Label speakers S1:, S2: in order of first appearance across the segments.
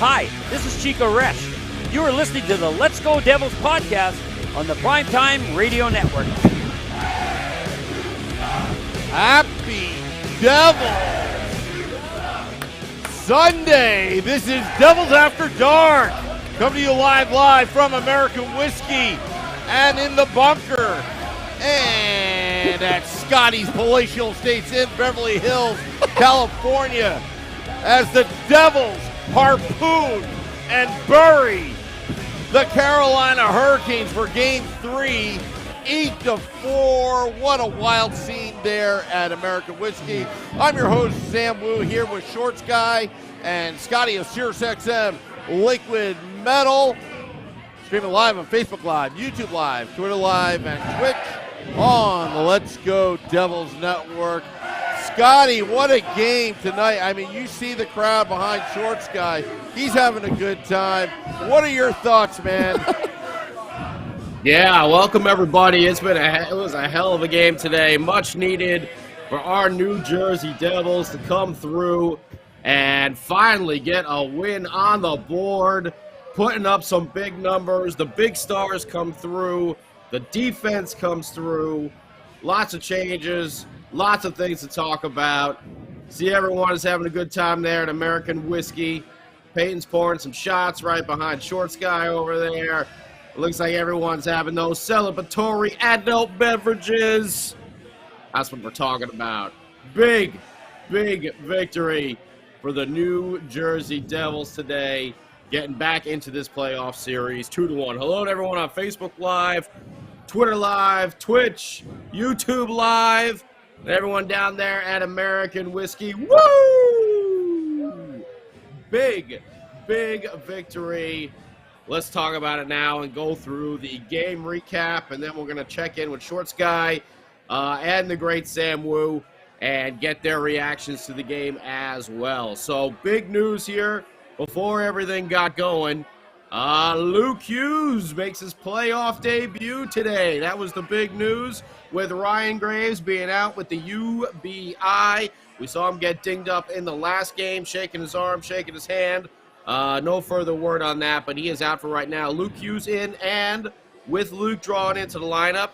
S1: Hi, this is Chico Resch. You are listening to the Let's Go Devils podcast on the Primetime Radio Network.
S2: Happy Devils Sunday. This is Devils After Dark. Coming to you live from American Whiskey and in the bunker and at Scotty's Palatial Estates in Beverly Hills, California, as the Devils harpoon and bury the Carolina Hurricanes for Game 3, 8-4. What a wild scene there at American Whiskey. I'm your host, Sam Wu, here with Shorts Guy and Scotty of SiriusXM Liquid Metal. Streaming live on Facebook Live, YouTube Live, Twitter Live, and Twitch on the Let's Go Devils Network. Scotty, what a game tonight. I mean, you see the crowd behind Shorts Guy. He's having a good time. What are your thoughts, man?
S3: Yeah, welcome everybody. It was a hell of a game today. Much needed for our New Jersey Devils to come through and finally get a win on the board, putting up some big numbers. The big stars come through. The defense comes through. Lots of changes. Lots of things to talk about. See, everyone is having a good time there at American Whiskey. Peyton's pouring some shots right behind Shorts Guy over there. It looks like everyone's having those celebratory adult beverages. That's what we're talking about. Big victory for the New Jersey Devils today. Getting back into this playoff series, 2-1. Hello to everyone on Facebook Live, Twitter Live, Twitch, YouTube Live, and everyone down there at American Whiskey. Woo! Big victory. Let's talk about it now and go through the game recap, and then we're going to check in with Shorts Guy and the great Sam Wu and get their reactions to the game as well. So big news here before everything got going. Luke Hughes makes his playoff debut today. That was the big news, with Ryan Graves being out with the UBI. We saw him get dinged up in the last game, shaking his arm, shaking his hand. No further word on that, but he is out for right now. Luke Hughes in, and with Luke drawn into the lineup,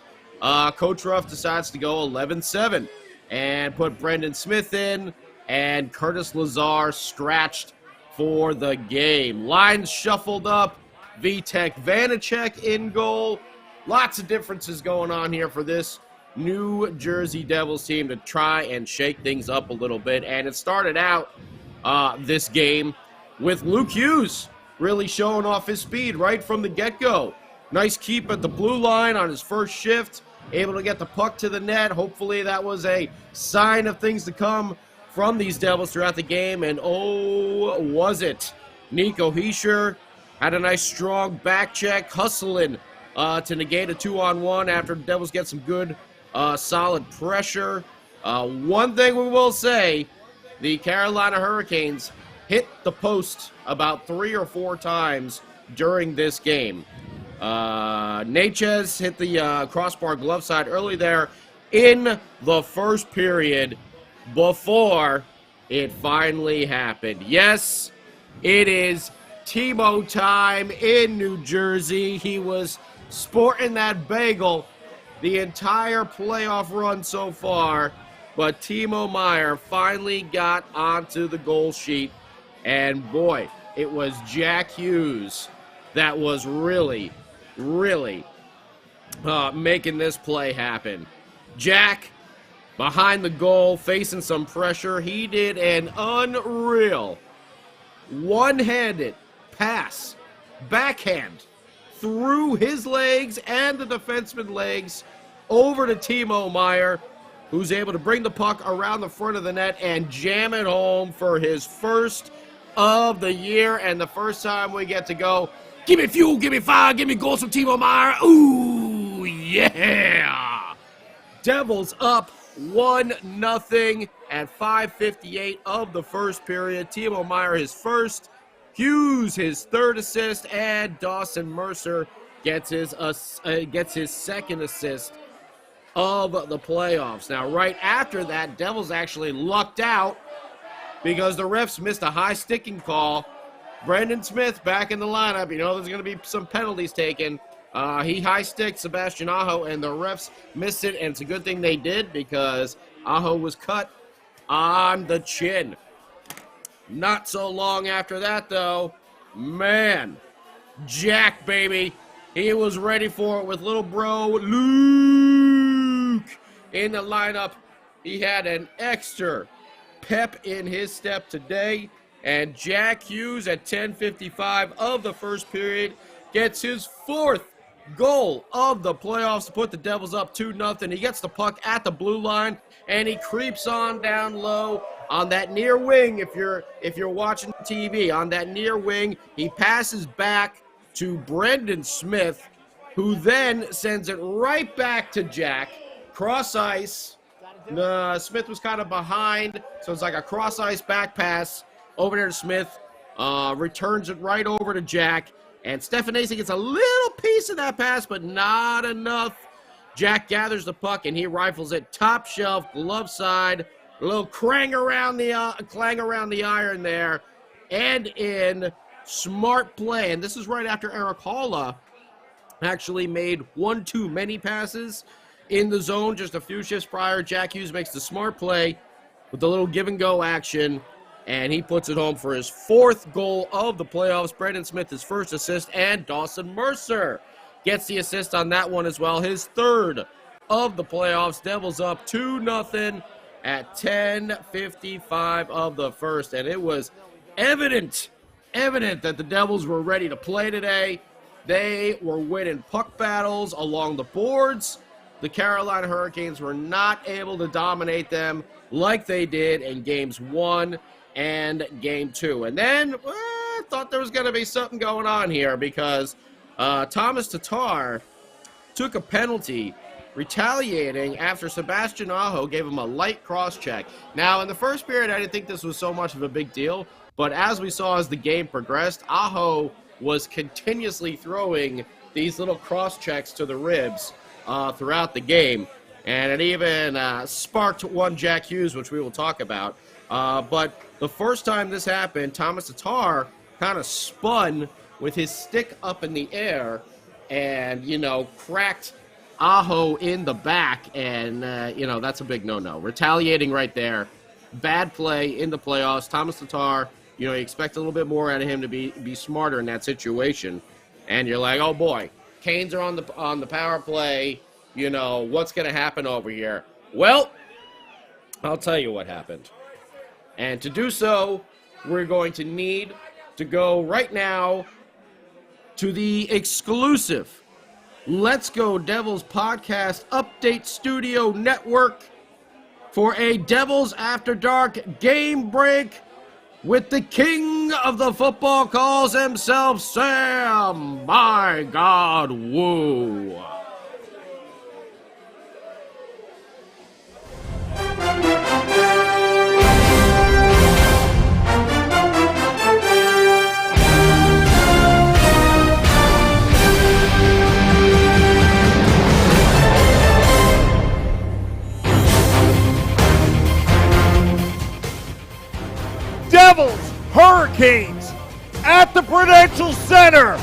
S3: Coach Ruff decides to go 11-7 and put Brendan Smith in, and Curtis Lazar scratched for the game. Lines shuffled up. Vitek Vanacek in goal. Lots of differences going on here for this New Jersey Devils team to try and shake things up a little bit. And it started out this game with Luke Hughes really showing off his speed right from the get-go. Nice keep at the blue line on his first shift. Able to get the puck to the net. Hopefully that was a sign of things to come from these Devils throughout the game, and oh, was it. Nico Hischier had a nice strong back check, hustling to negate a 2-on-1 after the Devils get some good, solid pressure. One thing we will say, the Carolina Hurricanes hit the post about 3 or 4 times during this game. Natchez hit the crossbar glove side early there in the first period, before it finally happened. Yes, it is Timo time in New Jersey. He was sporting that bagel the entire playoff run so far, but Timo Meier finally got onto the goal sheet, and boy, it was Jack Hughes that was really making this play happen. Jack, behind the goal, facing some pressure. He did an unreal one-handed pass, backhand, through his legs and the defenseman's legs over to Timo Meier, who's able to bring the puck around the front of the net and jam it home for his first of the year, and the first time we get to go, give me fuel, give me fire, give me goals from Timo Meier. Ooh, yeah! Devils up 1-0 at 5:58 of the first period. Timo Meier his first, Hughes his third assist, and Dawson Mercer gets his second assist of the playoffs. Now, right after that, Devils actually lucked out because the refs missed a high sticking call Brandon Smith back in the lineup. You know there's going to be some penalties taken. He high-sticked Sebastian Aho, and the refs missed it, and it's a good thing they did because Aho was cut on the chin. Not so long after that, though, man, Jack, baby, he was ready for it with little bro Luke in the lineup. He had an extra pep in his step today, and Jack Hughes at 10:55 of the first period gets his 4th goal of the playoffs to put the Devils up 2-0. He gets the puck at the blue line, and he creeps on down low on that near wing. If you're watching TV, on that near wing, he passes back to Brendan Smith, who then sends it right back to Jack. Cross ice. Smith was kind of behind, so it's like a cross ice back pass over there to Smith. Returns it right over to Jack. And Stefanese gets a little piece of that pass, but not enough. Jack gathers the puck, and he rifles it top shelf, glove side. A little clang around the iron there. And in smart play, and this is right after Eric Halla actually made one too many passes in the zone just a few shifts prior. Jack Hughes makes the smart play with the little give-and-go action, and he puts it home for his 4th goal of the playoffs. Brendan Smith, his 1st assist, and Dawson Mercer gets the assist on that one as well. His 3rd of the playoffs. Devils up 2-0 at 10:55 of the first. And it was evident that the Devils were ready to play today. They were winning puck battles along the boards. The Carolina Hurricanes were not able to dominate them like they did in games 1 and game 2. And then I thought there was going to be something going on here because Thomas Tatar took a penalty retaliating after Sebastian Aho gave him a light cross-check. Now, in the first period, I didn't think this was so much of a big deal, but as we saw as the game progressed, Aho was continuously throwing these little cross-checks to the ribs throughout the game, and it even sparked one Jack Hughes, which we will talk about. But the first time this happened, Thomas Tatar kind of spun with his stick up in the air and, cracked Aho in the back, and, that's a big no-no. Retaliating right there. Bad play in the playoffs. Thomas Tatar, you expect a little bit more out of him to be smarter in that situation. And you're like, oh, boy, Canes are on the power play. What's going to happen over here? Well, I'll tell you what happened. And to do so, we're going to need to go right now to the exclusive Let's Go Devils podcast update studio network for a Devils After Dark game break with the king of the football calls himself, Sam, my God, Woo.
S2: Devils, Hurricanes at the Prudential Center.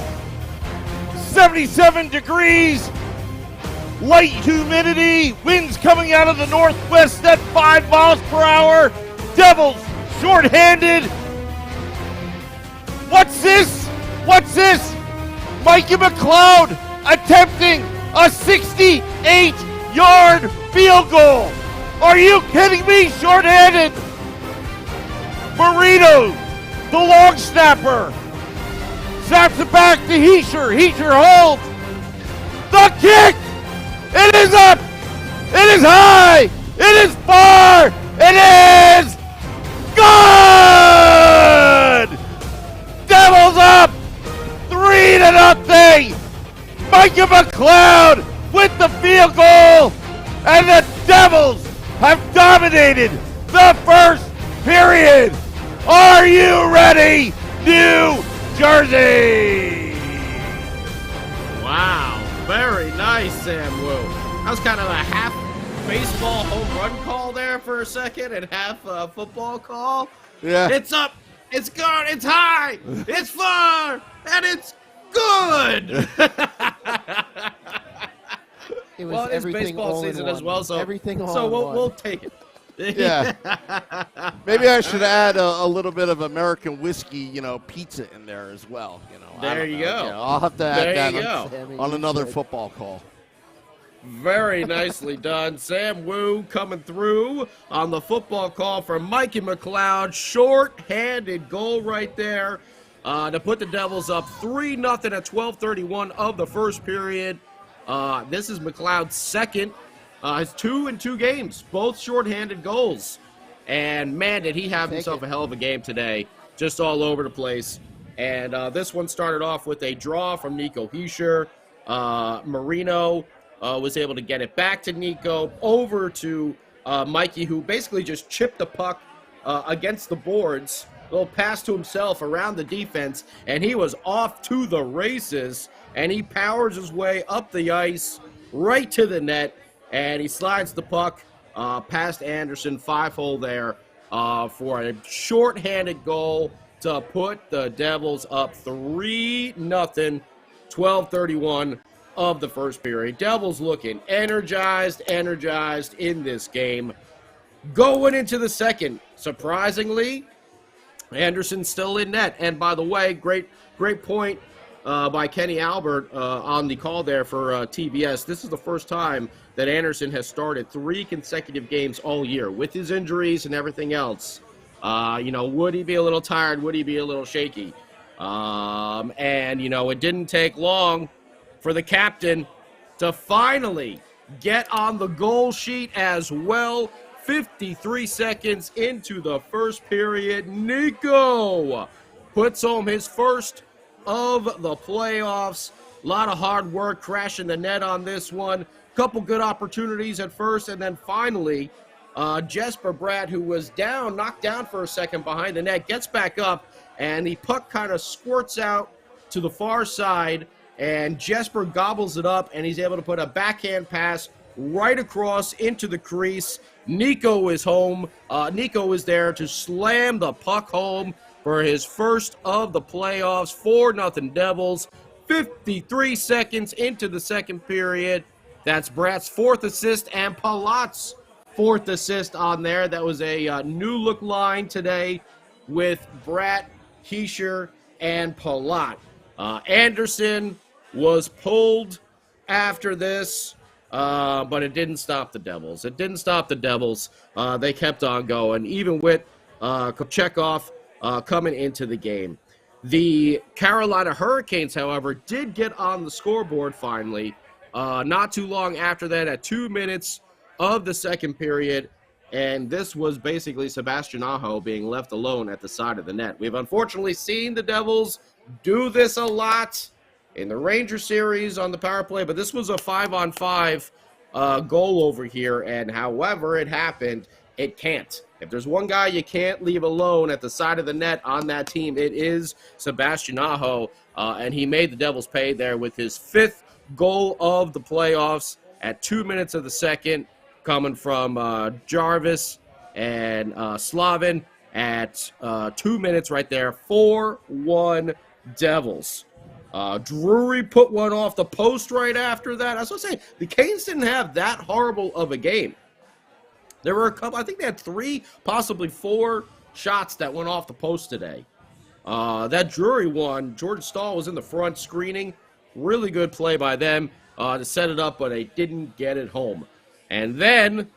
S2: 77 degrees, light humidity, winds coming out of the northwest at 5 miles per hour. Devils shorthanded. What's this? Mikey McLeod attempting a 68-yard field goal. Are you kidding me? Shorthanded. Marino, the long snapper, snaps it back to Heischer. Heischer holds. The kick! It is up! It is high! It is far! It is good! Devils up 3-0! Micah McLeod with the field goal, and the Devils have dominated the first period. Are you ready, New Jersey?
S3: Wow, very nice, Sam Woo. That was kind of a half baseball home run call there for a second and half football call.
S2: Yeah.
S3: It's up It's good. It's high. It's far. And it's good.
S4: It was
S3: Well, it's
S4: everything
S3: baseball
S4: all in
S3: season
S4: one.
S3: as well, so
S4: everything all
S3: so
S4: in
S3: we'll,
S4: one.
S3: we'll take it.
S2: Yeah. Maybe I should add a little bit of American whiskey, pizza in there as well. I
S3: There
S2: don't
S3: you
S2: know.
S3: go.
S2: Yeah, I'll have to add
S3: There
S2: that
S3: you
S2: on,
S3: go.
S2: on another football call.
S3: Very nicely done. Sam Wu coming through on the football call for Mikey McLeod. Short-handed goal right there to put the Devils up 3-0 at 12:31 of the first period. This is McLeod's second. His 2 in 2 games, both short-handed goals. And, man, did he have himself a hell of a game today. Just all over the place. And this one started off with a draw from Nico Hischier. Marino was able to get it back to Nico, over to Mikey, who basically just chipped the puck against the boards. A little pass to himself around the defense, and he was off to the races, and he powers his way up the ice right to the net, and he slides the puck past Anderson, 5-hole there for a short-handed goal to put the Devils up 3-0, 12:31 of the first period. Devils looking energized in this game. Going into the second, surprisingly, Anderson's still in net. And by the way, great point by Kenny Albert on the call there for TBS. This is the first time that Anderson has started 3 consecutive games all year with his injuries and everything else. Would he be a little tired? Would he be a little shaky? It didn't take long for the captain to finally get on the goal sheet as well. 53 seconds into the first period, Nico puts home his first of the playoffs. A lot of hard work, crashing the net on this one. Couple good opportunities at first, and then finally, Jesper Bratt, who was knocked down for a second behind the net, gets back up, and the puck kind of squirts out to the far side, and Jesper gobbles it up, and he's able to put a backhand pass right across into the crease. Nico is home. Nico is there to slam the puck home for his first of the playoffs. 4-0 Devils. 53 seconds into the second period. That's Bratt's 4th assist and Palat's 4th assist on there. That was a new look line today with Bratt, Hischier, and Palat. Anderson was pulled after this, but it didn't stop the Devils. They kept on going, even with Kochetkov coming into the game. The Carolina Hurricanes, however, did get on the scoreboard finally, not too long after that, at 2 minutes of the second period, and this was basically Sebastian Aho being left alone at the side of the net. We've unfortunately seen the Devils do this a lot in the Ranger series on the power play, but this was a 5-on-5 goal over here, and however it happened, it can't. If there's one guy you can't leave alone at the side of the net on that team, it is Sebastian Aho, and he made the Devils pay there with his 5th goal of the playoffs at 2 minutes of the second, coming from Jarvis and Slavin at 2 minutes right there. 4-1 Devils. Drury put one off the post right after that. I was going to say, the Canes didn't have that horrible of a game. There were a couple, I think they had 3, possibly 4 shots that went off the post today. That Drury one, Jordan Stahl was in the front screening. Really good play by them to set it up, but they didn't get it home. And then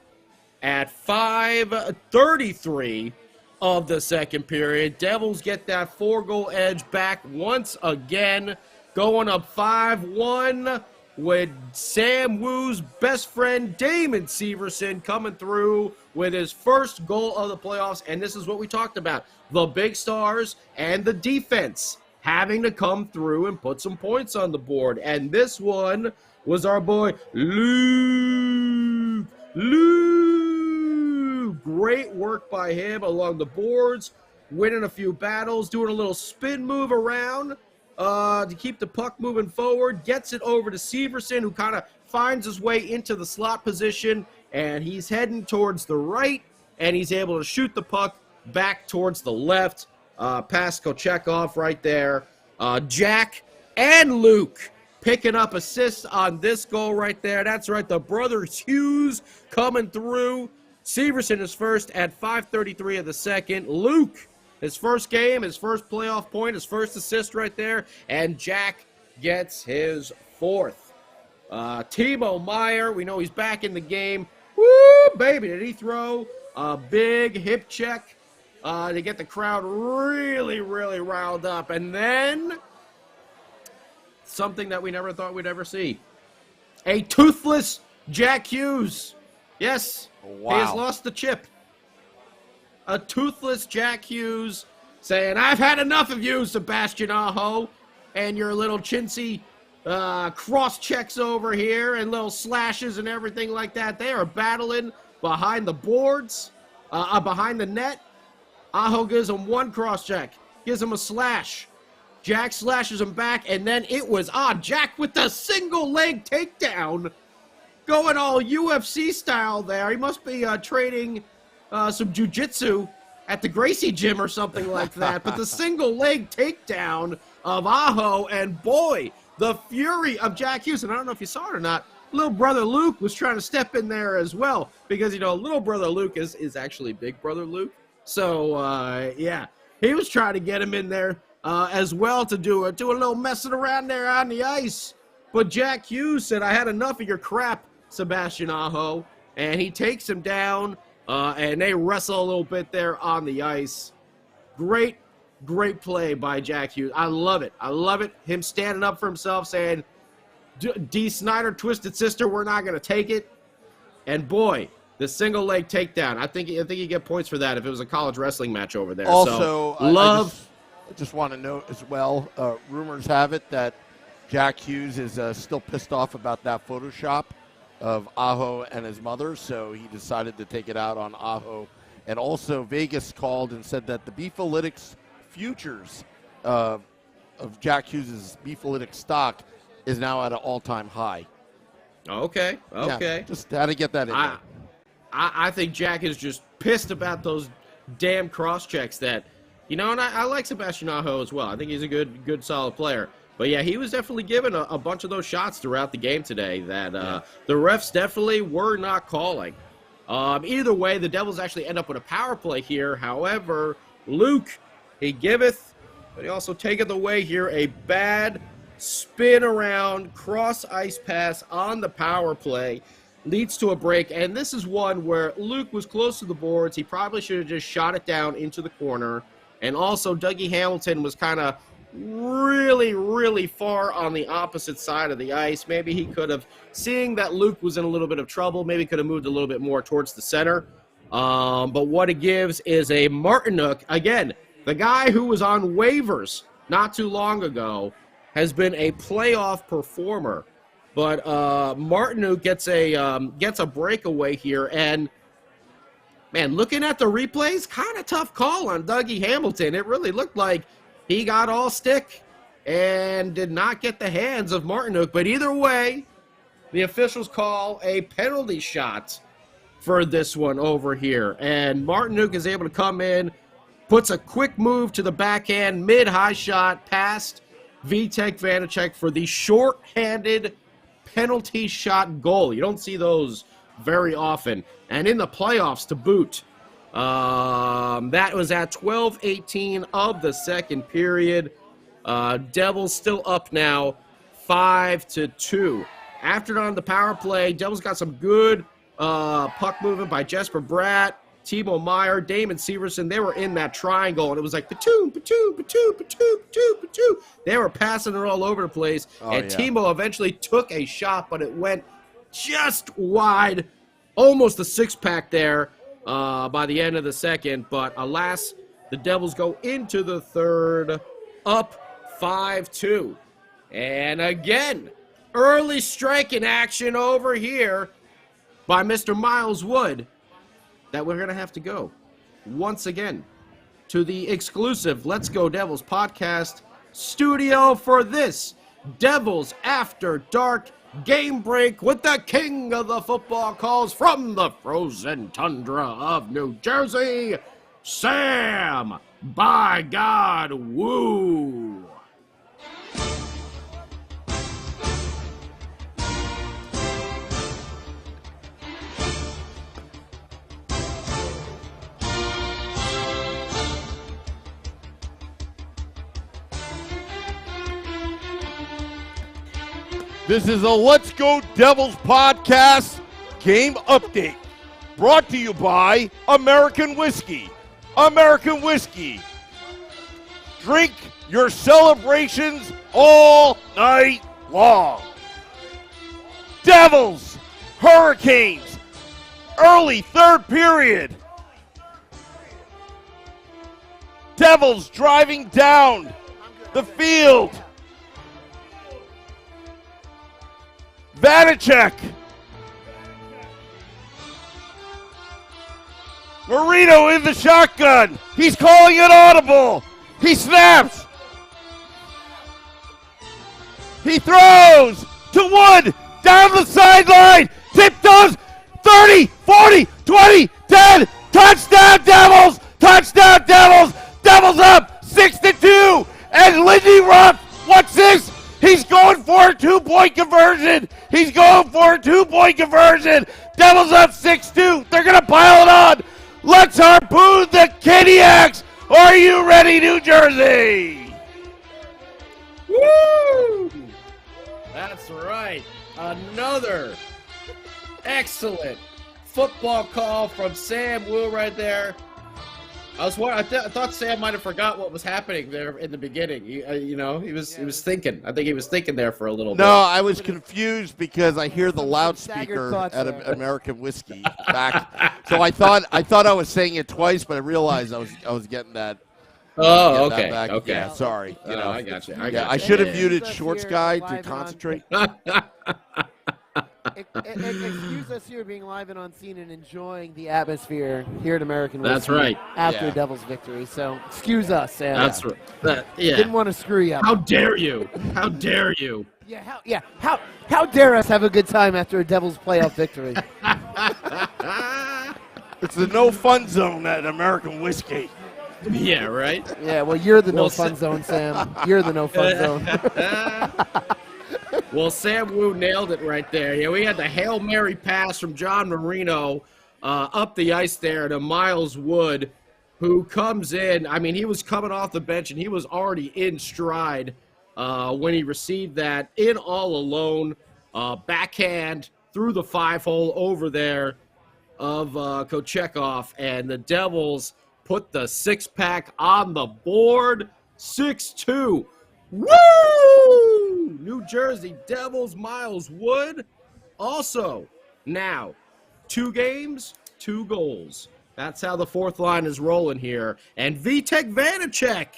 S3: at 5:33 of the second period, Devils get that 4-goal edge back once again, going up 5-1 with Sam Wu's best friend Damon Severson coming through with his first goal of the playoffs. And this is what we talked about, the big stars and the defense having to come through and put some points on the board. And this one was our boy Luke. Great work by him along the boards, winning a few battles, doing a little spin move around to keep the puck moving forward. Gets it over to Severson, who kind of finds his way into the slot position, and he's heading towards the right, and he's able to shoot the puck back towards the left. Pass Kochekov right there. Jack and Luke picking up assists on this goal right there. That's right, the brothers Hughes coming through. Severson is first at 5:33 of the second. Luke, his first game, his first playoff point, his first assist right there. And Jack gets his fourth. Timo Meyer, we know he's back in the game. Woo, baby, did he throw a big hip check to get the crowd really, really riled up. And then something that we never thought we'd ever see. A toothless Jack Hughes. Yes,
S2: wow.
S3: He has lost the chip. A toothless Jack Hughes saying, I've had enough of you, Sebastian Aho, and your little chintzy cross checks over here and little slashes and everything like that. They are battling behind the boards, behind the net. Aho gives him one cross check, gives him a slash. Jack slashes him back, and then it was Jack with the single leg takedown, going all UFC style there. He must be training some jiu-jitsu at the Gracie gym or something like that. But the single leg takedown of Aho, and boy, the fury of Jack Hughes. And I don't know if you saw it or not, little brother Luke was trying to step in there as well, because, you know, little brother Luke is actually big brother Luke. So, yeah, he was trying to get him in there as well to do a little messing around there on the ice. But Jack Hughes said, I had enough of your crap, Sebastian Aho. And he takes him down, and they wrestle a little bit there on the ice. Great play by Jack Hughes. I love it. I love it. Him standing up for himself, saying, D. Snyder, Twisted Sister, we're not going to take it. And boy, the single leg takedown. I think you get points for that if it was a college wrestling match over there.
S2: Also,
S3: so,
S2: I just want to note as well, rumors have it that Jack Hughes is still pissed off about that Photoshop of Aho and his mother, so he decided to take it out on Aho. And also, Vegas called and said that the Beefalytics futures of Jack Hughes' Beefalytics stock is now at an all-time high.
S3: Okay.
S2: Yeah, just had to get that in there.
S3: I think Jack is just pissed about those damn cross-checks that, you know, and I like Sebastian Aho as well. I think he's a good solid player. But, yeah, he was definitely given a bunch of those shots throughout the game today that the refs definitely were not calling. Either way, the Devils actually end up with a power play here. However, Luke, he giveth, but he also taketh away here a bad spin around cross ice pass on the power play. Leads to a break, and this is one where Luke was close to the boards. He probably should have just shot it down into the corner. And also, Dougie Hamilton was kind of really, really far on the opposite side of the ice. Maybe he could have, seeing that Luke was in a little bit of trouble, maybe could have moved a little bit more towards the center. But what it gives is a Martinook. Again, the guy who was on waivers not too long ago has been a playoff performer. But Martinook gets a breakaway here, and man, looking at the replays, kind of tough call on Dougie Hamilton. It really looked like he got all stick and did not get the hands of Martinook. But either way, the officials call a penalty shot for this one over here, and Martinook is able to come in, puts a quick move to the backhand, mid-high shot past Vitek Vanacek for the short-handed penalty shot goal. You don't see those very often. And in the playoffs to boot. That was at 12:18 of the second period. Devils still up now 5-2. After on the power play, Devils got some good puck movement by Jesper Bratt, Timo Meyer, Damon Severson. They were in that triangle, and it was like platoon. They were passing it all over the place, Timo eventually took a shot, but it went just wide, almost a six-pack there by the end of the second. But alas, the Devils go into the third up 5-2. And again, early striking action over here by Mr. Miles Wood, that we're going to have to go once again to the exclusive Let's Go Devils podcast studio for this Devils After Dark game break with the king of the football calls from the frozen tundra of New Jersey, Sam, by God, Woo.
S2: This is a Let's Go Devils podcast game update brought to you by American Whiskey. American Whiskey. Drink your celebrations all night long. Devils, Hurricanes, early third period. Devils driving down the field. Vanacek. Marino in the shotgun. He's calling it audible. He snaps. He throws to Wood. Down the sideline. Tiptoes. 30, 40, 20, 10. Touchdown Devils. Touchdown Devils. Devils up 6-2. And Lindy Ruff. What's this? He's going for a 2-point conversion. He's going for a 2-point conversion. Devils up 6-2. They're going to pile it on. Let's harpoon the Keniacs. Are you ready, New Jersey?
S3: Woo! That's right. Another excellent football call from Sam Woo right there. I thought Sam might have forgot what was happening there in the beginning. He was thinking. I think he was thinking there for a little bit.
S2: No, I was confused because I hear the loudspeaker at American Whiskey back. So I thought I was saying it twice, but I realized I was getting that.
S3: Oh, okay. Okay.
S2: Yeah, sorry.
S3: I got you.
S2: I should have muted Shorts Guy to concentrate.
S4: Excuse us here being live and on scene and enjoying the atmosphere here at American Whiskey.
S3: That's right.
S4: After Devils victory. So excuse us, Sam.
S3: That's right.
S4: Didn't want to screw you up.
S3: How dare you? How dare you?
S4: How dare us have a good time after a Devils playoff victory?
S2: It's the no fun zone at American Whiskey.
S3: Yeah, right?
S4: Yeah, well, you're the no fun zone, Sam. You're the no fun zone.
S3: Well, Sam Woo nailed it right there. Yeah, we had the Hail Mary pass from John Marino up the ice there to Miles Wood, who comes in. I mean, he was coming off the bench, and he was already in stride when he received that in all alone. Backhand through the 5-hole over there of Kochetkov, and the Devils put the 6-pack on the board, 6-2. Woo! New Jersey Devils, Miles Wood. Also, now, 2 games, 2 goals. That's how the fourth line is rolling here. And Vitek Vanacek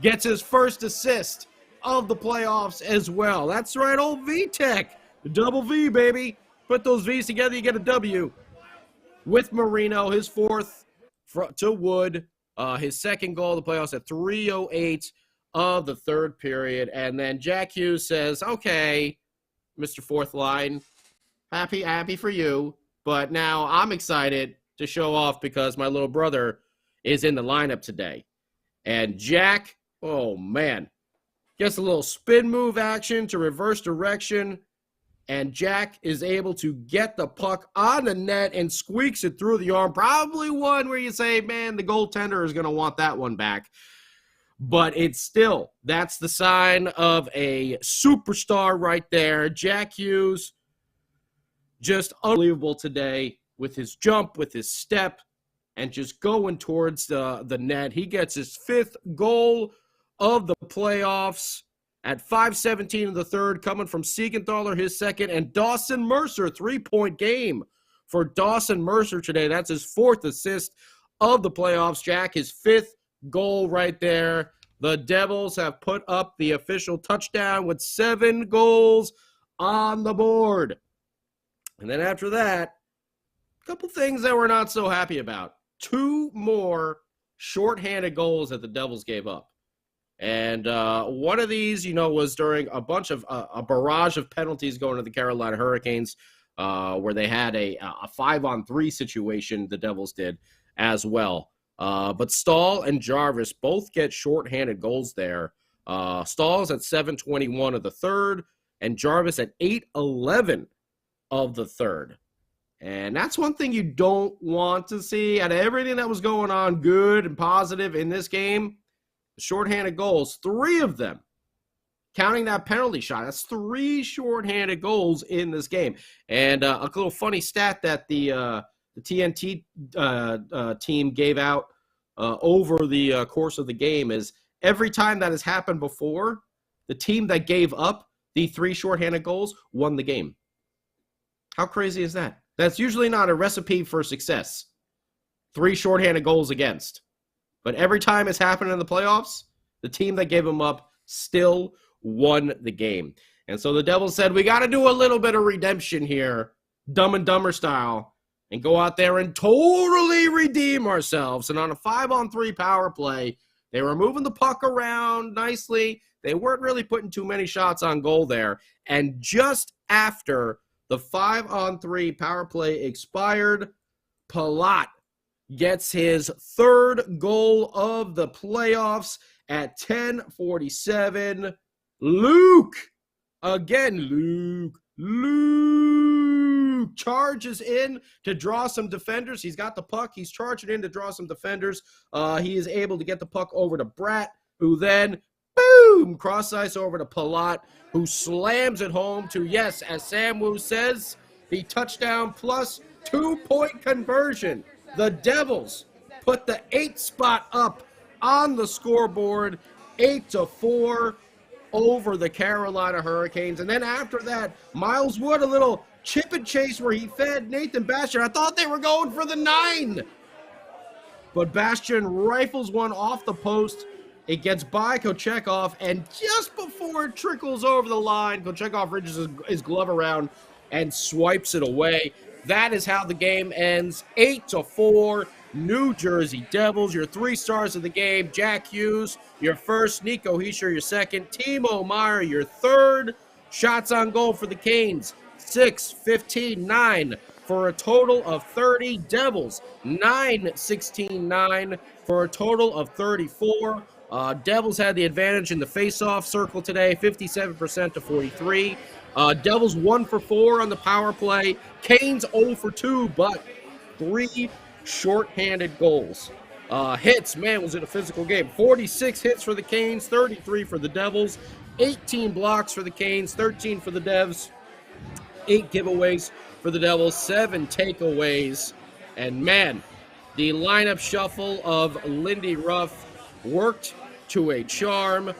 S3: gets his first assist of the playoffs as well. That's right, old Vitek. Double V, baby. Put those V's together, you get a W. With Marino, his fourth to Wood. His second goal of the playoffs at 3:08 of the third period. And then Jack Hughes says, okay, Mr. Fourth Line, happy for you. But now I'm excited to show off because my little brother is in the lineup today. And Jack, oh man, gets a little spin move action to reverse direction. And Jack is able to get the puck on the net and squeaks it through the arm. Probably one where you say, man, the goaltender is going to want that one back. But it's still, that's the sign of a superstar right there. Jack Hughes, just unbelievable today with his jump, with his step, and just going towards the net. He gets his 5th goal of the playoffs at 5:17 in the third, coming from Siegenthaler, his second, and Dawson Mercer, 3-point game for Dawson Mercer today. That's his 4th assist of the playoffs. Jack, his 5th goal right there. The Devils have put up the official touchdown with 7 goals on the board. And then after that, a couple things that we're not so happy about. 2 more shorthanded goals that the Devils gave up. And one of these, was during a barrage of penalties going to the Carolina Hurricanes, where they had a 5-on-3 situation, the Devils did as well. But Stahl and Jarvis both get shorthanded goals there. Stahl's at 7:21 of the third, and Jarvis at 8:11 of the third. And that's one thing you don't want to see. Out of everything that was going on good and positive in this game, shorthanded goals, 3 of them, counting that penalty shot. That's 3 shorthanded goals in this game. And a little funny stat that the TNT team gave out over the course of the game is every time that has happened before, the team that gave up the 3 shorthanded goals won the game. How crazy is that? That's usually not a recipe for success. 3 shorthanded goals against. But every time it's happened in the playoffs, the team that gave them up still won the game. And so the Devils said, we got to do a little bit of redemption here, Dumb and Dumber style, and go out there and totally redeem ourselves. And on a 5-on-3 power play, they were moving the puck around nicely. They weren't really putting too many shots on goal there. And just after the 5-on-3 power play expired, Palat gets his 3rd goal of the playoffs at 10:47. Luke charges in to draw some defenders. He's got the puck. He's charging in to draw some defenders. He is able to get the puck over to Bratt, who then, boom, cross ice over to Palat, who slams it home to, yes, as Sam Wu says, the touchdown plus 2-point conversion. The Devils put the 8th spot up on the scoreboard, 8-4 over the Carolina Hurricanes. And then after that, Miles Wood, a little chip and chase where he fed Nathan Bastian. I thought they were going for the 9. But Bastian rifles one off the post. It gets by Kochekov, and just before it trickles over the line, Kochekov reaches his glove around and swipes it away. That is how the game ends, 8-4. New Jersey Devils, your 3 stars of the game. Jack Hughes, your first. Nico Hischier, your second. Timo Meier, your 3rd. Shots on goal for the Canes, 6, 15, 9 for a total of 30. Devils, 9, 16, 9 for a total of 34. Devils had the advantage in the face-off circle today, 57% to 43. Devils 1 for 4 on the power play. Canes 0 for 2, but 3 short-handed goals. Hits, man, was it a physical game. 46 hits for the Canes, 33 for the Devils. 18 blocks for the Canes, 13 for the Devs. 8 giveaways for the Devils, 7 takeaways. And, man, the lineup shuffle of Lindy Ruff worked to a charm.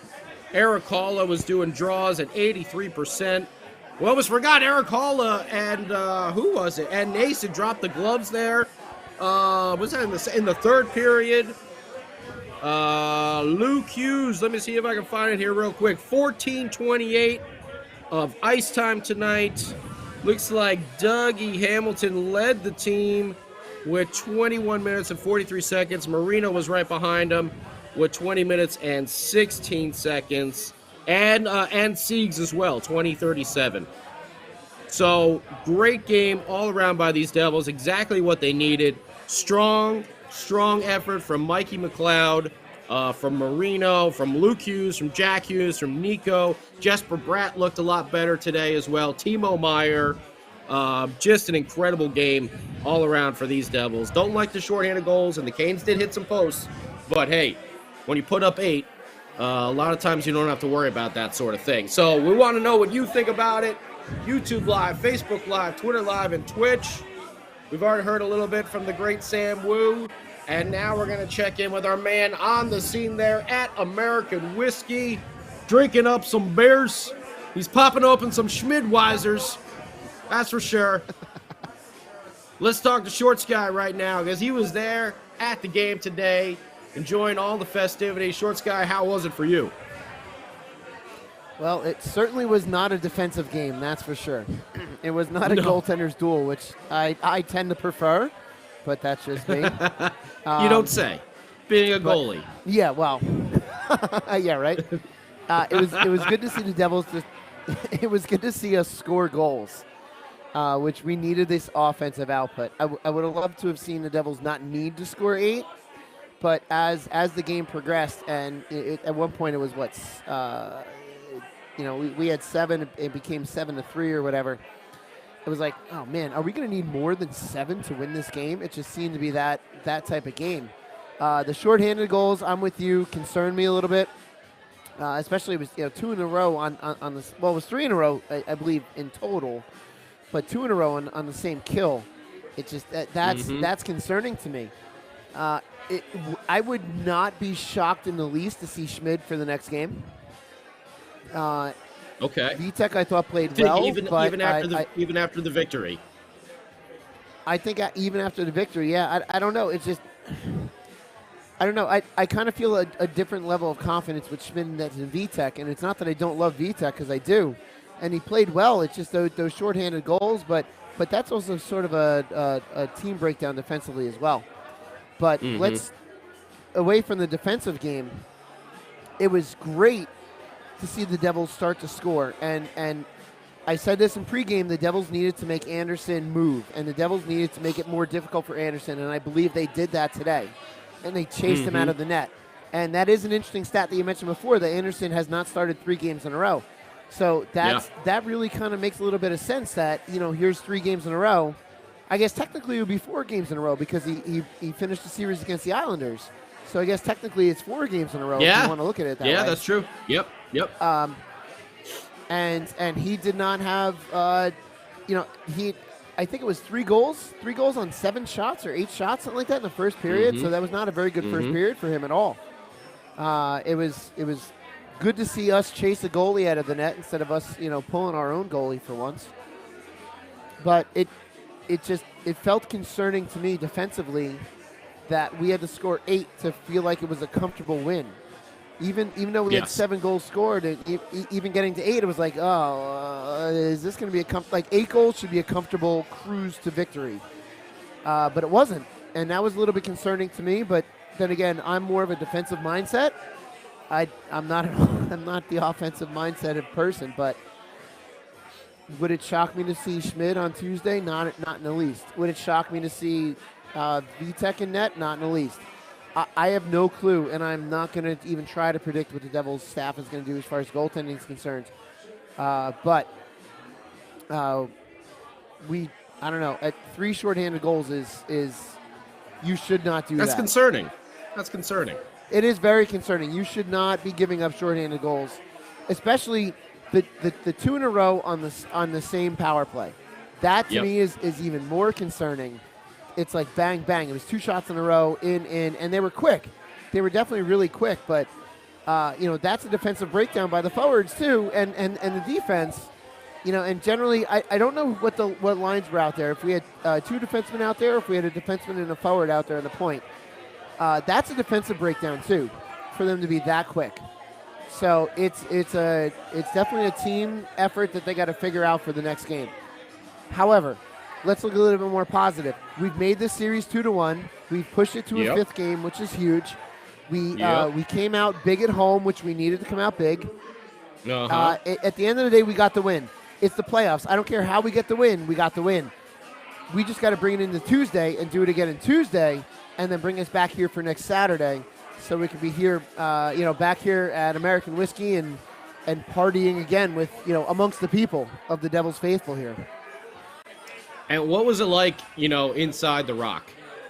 S3: Eric Halla was doing draws at 83%. We almost forgot Eric Halla and who was it? And Nason dropped the gloves there. Was that in the 3rd period? Luke Hughes, let me see if I can find it here real quick. 14:28 of ice time tonight. Looks like Dougie Hamilton led the team with 21 minutes and 43 seconds. Marino was right behind him with 20 minutes and 16 seconds. And Siegs as well, 20:37. So, great game all around by these Devils. Exactly what they needed. Strong effort from Mikey McLeod, from Marino, from Luke Hughes, from Jack Hughes, from Nico. Jesper Bratt looked a lot better today as well. Timo Meier. Just an incredible game all around for these Devils. Don't like the shorthanded goals, and the Canes did hit some posts. But, hey, when you put up 8, a lot of times you don't have to worry about that sort of thing. So we want to know what you think about it. YouTube Live, Facebook Live, Twitter Live, and Twitch. We've already heard a little bit from the great Sam Wu. And now we're going to check in with our man on the scene there at American Whiskey, drinking up some beers. He's popping open some Schmidweisers. That's for sure. Let's talk to Shorts Guy right now because he was there at the game today, enjoying all the festivities. Shorts Guy, how was it for you?
S4: Well, it certainly was not a defensive game, that's for sure. It was not a goaltender's duel, which I tend to prefer, but that's just me.
S3: You don't say, being a goalie.
S4: Yeah, well, yeah, right. It was good to see the Devils. It was good to see us score goals, which we needed this offensive output. I would have loved to have seen the Devils not need to score 8, but as the game progressed, and at one point it was we had 7. It became 7-3 or whatever. It was like, oh man, are we going to need more than 7 to win this game? It just seemed to be that type of game. The shorthanded goals, I'm with you, concerned me a little bit. Especially it was 2 in a row on this. Well, it was 3 in a row, I believe, in total, but 2 in a row on the same kill. It just that's concerning to me. I would not be shocked in the least to see Schmid for the next game.
S3: Okay.
S4: Vitek, I thought, played well,
S3: even after the victory.
S4: I think even after the victory, yeah. I don't know. It's just I don't know. I kind of feel a different level of confidence with Schmid than Vitek, and it's not that I don't love Vitek, because I do, and he played well. It's just those shorthanded goals, but that's also sort of a team breakdown defensively as well. But let's away from the defensive game. It was great to see the Devils start to score, and I said this in pregame, the Devils needed to make Anderson move, and the Devils needed to make it more difficult for Anderson, and I believe they did that today, and they chased him out of the net. And that is an interesting stat that you mentioned before, that Anderson has not started 3 games in a row. So that really kind of makes a little bit of sense that, here's 3 games in a row. I guess technically it would be 4 games in a row because he finished the series against the Islanders. So I guess technically it's 4 games in a row if you want to look at it that way.
S3: Yeah, that's true. Yep.
S4: And he did not have, I think it was 3 goals on 7 shots or 8 shots, something like that in the first period. So that was not a very good first period for him at all. It was good to see us chase a goalie out of the net instead of us, pulling our own goalie for once. But it felt concerning to me defensively that we had to score 8 to feel like it was a comfortable win. Even though we had 7 goals scored, and even getting to 8, it was like, is this going to be like 8 goals should be a comfortable cruise to victory. But it wasn't, and that was a little bit concerning to me. But then again, I'm more of a defensive mindset. I'm not the offensive mindset of person. But would it shock me to see Schmid on Tuesday? Not in the least. Would it shock me to see Vitek in net? Not in the least. I have no clue, and I'm not going to even try to predict what the Devils staff is going to do as far as goaltending is concerned. But I don't know. At 3 shorthanded goals is you should not do that.
S3: That's concerning. That's concerning.
S4: It is very concerning. You should not be giving up shorthanded goals, especially the 2 in a row on the same power play. That to me is even more concerning. It's like bang, bang. It was 2 shots in a row, in, and they were quick. They were definitely really quick, but, that's a defensive breakdown by the forwards, too, and the defense, and generally, I don't know what lines were out there. If we had 2 defensemen out there, or if we had a defenseman and a forward out there on the point, that's a defensive breakdown, too, for them to be that quick. So it's definitely a team effort that they got to figure out for the next game. However, let's look a little bit more positive. We've made this series 2-1. We've pushed it to a 5th game, which is huge. We came out big at home, which we needed to come out big. At the end of the day, we got the win. It's the playoffs. I don't care how we get the win. We got the win. We just got to bring it into Tuesday and do it again on Tuesday, and then bring us back here for next Saturday, so we can be here, back here at American Whiskey and partying again with, amongst the people of the Devils faithful here.
S3: And what was it like, inside the Rock?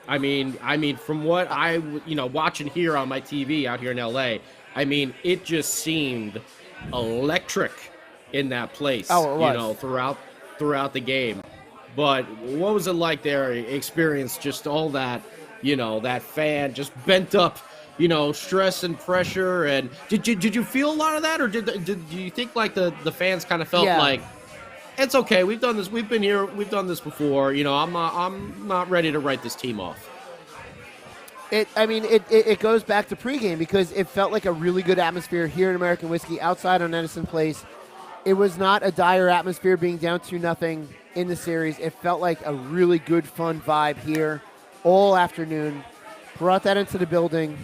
S3: I mean, from what I, watching here on my TV out here in LA, it just seemed electric in that place.
S4: Oh, it was.
S3: Throughout the game. But what was it like there? Experience just all that, that fan just bent up, stress and pressure. And did you feel a lot of that, or do you think like the fans kind of felt like, it's okay, we've done this, we've been here, we've done this before, I'm not ready to write this team off?
S4: It goes back to pregame, because it felt like a really good atmosphere here in American Whiskey outside on Edison Place. It was not a dire atmosphere being down 2-0 in the series. It felt like a really good, fun vibe here all afternoon. Brought that into the building,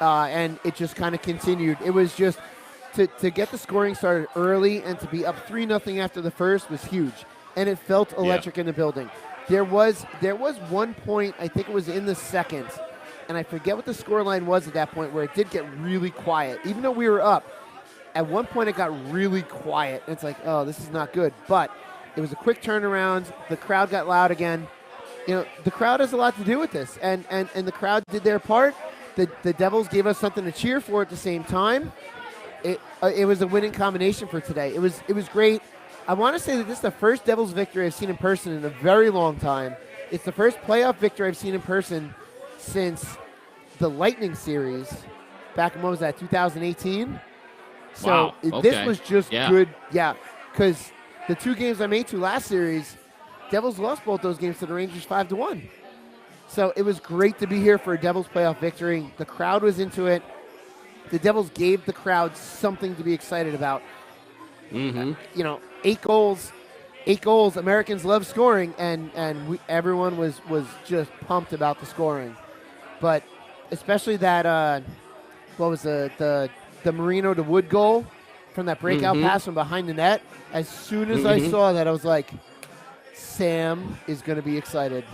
S4: and it just kind of continued. It was just to get the scoring started early and to be up 3-0 after the first was huge, and it felt electric in the building. There was one point, I think it was in the second, and I forget what the scoreline was at that point where it did get really quiet. Even though we were up, at one point it got really quiet. And it's like, oh, this is not good. But it was a quick turnaround. The crowd got loud again. You know, the crowd has a lot to do with this. And the crowd did their part. The Devils gave us something to cheer for at the same time. It was a winning combination for today. It was great. I want to say that this is the first Devils victory I've seen in person in a very long time. It's the first playoff victory I've seen in person since the Lightning series back in, what was that, 2018? So
S3: Wow, okay.
S4: This was just good. Yeah, because the 2 games I made to last series, Devils lost both those games to the Rangers 5-1. So it was great to be here for a Devils playoff victory. The crowd was into it. The Devils gave the crowd something to be excited about.
S3: Mm-hmm.
S4: 8 goals. Americans love scoring, and everyone was just pumped about the scoring. But especially that, what was the Marino to Wood goal from that breakout pass from behind the net. As soon as I saw that, I was like, Sam is going to be excited.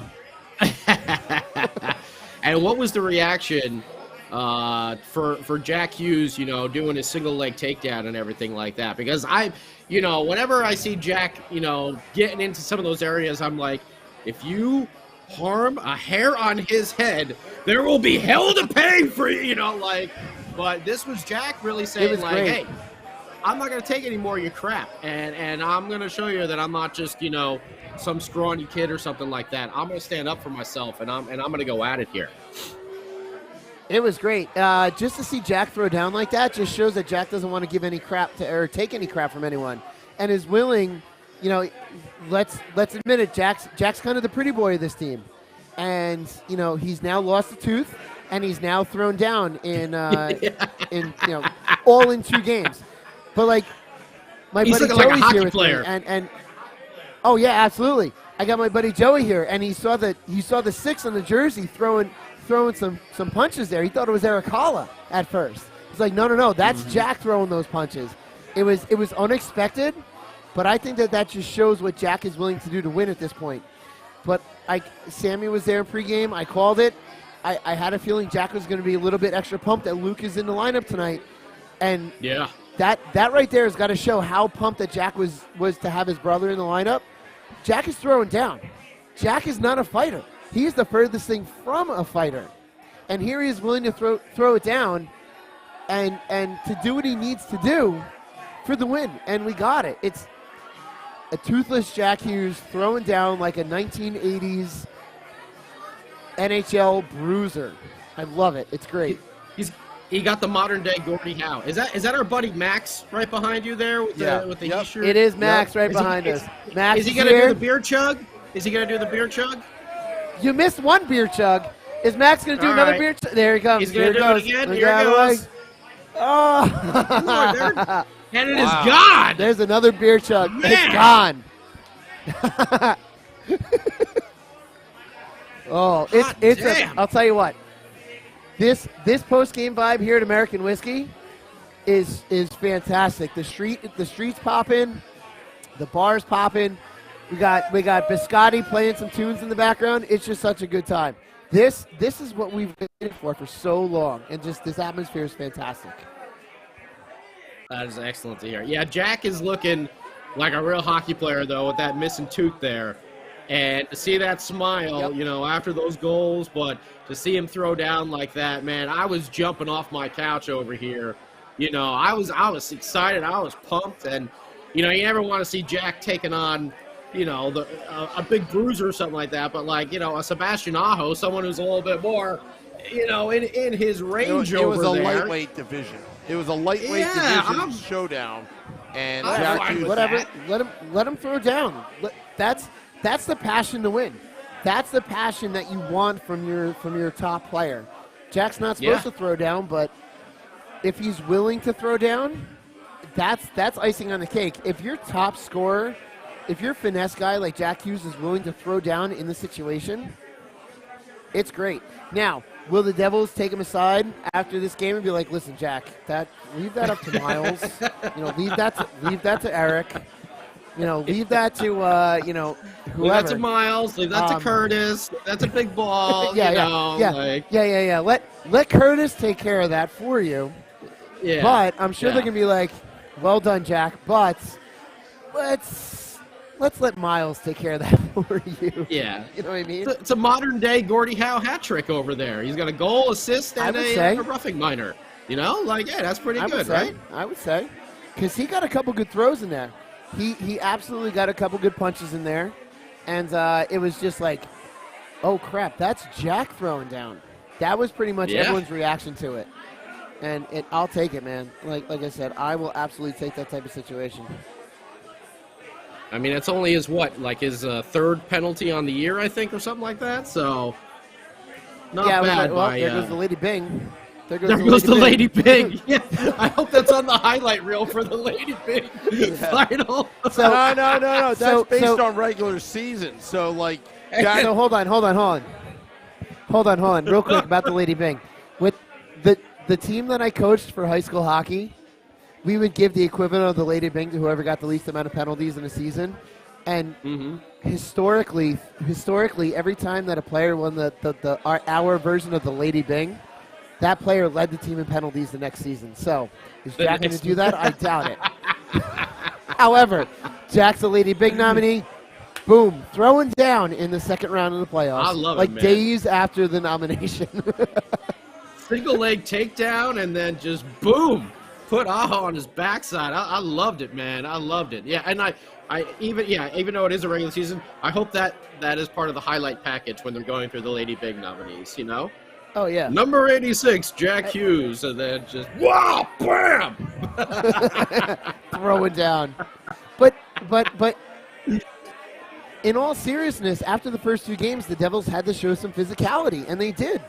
S3: And what was the reaction for Jack Hughes, doing his single leg takedown and everything like that? Because whenever I see Jack, getting into some of those areas, I'm like, if you harm a hair on his head, there will be hell to pay for you, But this was Jack really saying, like,
S4: great.
S3: hey, I'm not going to take any more of your crap, and I'm going to show you that I'm not just, some scrawny kid or something like that. I'm going to stand up for myself, and I'm going to go at it here.
S4: It was great. Just to see Jack throw down like that just shows that Jack doesn't want to give any crap or take any crap from anyone, and is willing. Let's admit it. Jack's kind of the pretty boy of this team, and he's now lost a tooth, and he's now thrown down in all in 2 games. But like my
S3: he's
S4: buddy
S3: looking like a
S4: Joey's
S3: hockey
S4: here with
S3: player.
S4: me, and oh yeah, absolutely. I got my buddy Joey here, and he saw the 6 on the jersey throwing some punches there. He thought it was Eric Holla at first. He's like, no, that's Jack throwing those punches. It was unexpected, but I think that just shows what Jack is willing to do to win at this point. But Sammy was there in pregame. I called it. I had a feeling Jack was going to be a little bit extra pumped that Luke is in the lineup tonight, and
S3: yeah,
S4: that right there has got to show how pumped that Jack was to have his brother in the lineup. Jack is throwing down. Jack is not a fighter. He is the furthest thing from a fighter. And here he is willing to throw it down and to do what he needs to do for the win. And we got it. It's a toothless Jack Hughes throwing down like a 1980s NHL bruiser. I love it. It's great.
S3: He got the modern day Gordie Howe. Is that our buddy Max right behind you there with the
S2: Yep.
S3: shirt?
S4: It is Max right behind us. Max
S3: is he
S4: is
S3: gonna do
S4: here.
S3: the beer chug? Is he gonna do the beer chug?
S4: You missed one beer chug. Is Max going to do
S3: All
S4: another
S3: right.
S4: beer chug? There he comes.
S3: He's gonna do it again. Here it goes.
S4: Oh.
S3: And it is gone.
S4: There's another beer chug.
S3: Man.
S4: It's gone. It's
S3: damn.
S4: I'll tell you what. This post game vibe here at American Whiskey is fantastic. The streets popping, the bars popping. We got Biscotti playing some tunes in the background. It's just such a good time. This is what we've been waiting for so long, and just this atmosphere is fantastic.
S3: That is excellent to hear. Yeah, Jack is looking like a real hockey player though, with that missing tooth there. And to see that smile, after those goals, but to see him throw down like that, man, I was jumping off my couch over here. I was excited. I was pumped. And, you never want to see Jack taking on, a big bruiser or something like that. But, like, a Sebastian Aho, someone who's a little bit more, in his range over there.
S2: It was a lightweight division. It was a lightweight division showdown. And Jack Hughes,
S4: whatever. Let him throw down. That's the passion to win. That's the passion that you want from your top player. Jack's not supposed to throw down, but if he's willing to throw down, that's icing on the cake. If your top scorer, if your finesse guy like Jack Hughes is willing to throw down in the situation, it's great. Now, will the Devils take him aside after this game and be like, "Listen, Jack, leave that up to Miles. Leave that to Eric. leave that to whoever.
S3: Leave that to Miles. Leave that to Curtis. That's a big ball.
S4: Yeah. Let Curtis take care of that for you.
S3: Yeah.
S4: But I'm sure they're gonna be like, "Well done, Jack." But let's let Miles take care of that for you.
S3: Yeah.
S4: You know what I mean?
S3: It's a modern day Gordie Howe hat trick over there. He's got a goal, assist, and a roughing minor. That's pretty good, right?
S4: I would say, because he got a couple good throws in there. He absolutely got a couple good punches in there, and it was just like, oh crap, that's Jack throwing down. That was pretty much everyone's reaction to it, and I'll take it, man. Like I said, I will absolutely take that type of situation.
S3: I mean, it's only his third penalty on the year, I think, or something like that. So not bad.
S4: There goes the Lady Bing.
S3: There goes the Lady Bing. Yeah, I hope that's on the highlight reel for the Lady Bing final.
S2: So, no. That's based on regular season. So, like,
S4: so hold on, real quick about the Lady Bing. With the team that I coached for high school hockey, we would give the equivalent of the Lady Bing to whoever got the least amount of penalties in a season. And historically, every time that a player won our version of the Lady Bing, that player led the team in penalties the next season. So, is Jack going to do that? I doubt it. However, Jack's a Lady Bing nominee. Boom, throwing down in the second round of the playoffs.
S3: I love
S4: it,
S3: man.
S4: Days after the nomination.
S3: Single leg takedown and then just boom, put Aho on his backside. I loved it, man. I loved it. Yeah, and even though it is a regular season, I hope that is part of the highlight package when they're going through the Lady Big nominees.
S4: Oh yeah.
S3: Number 86, Jack Hughes, and then just wow, bam,
S4: throwing down. But in all seriousness, after the first two games, the Devils had to show some physicality, and they did.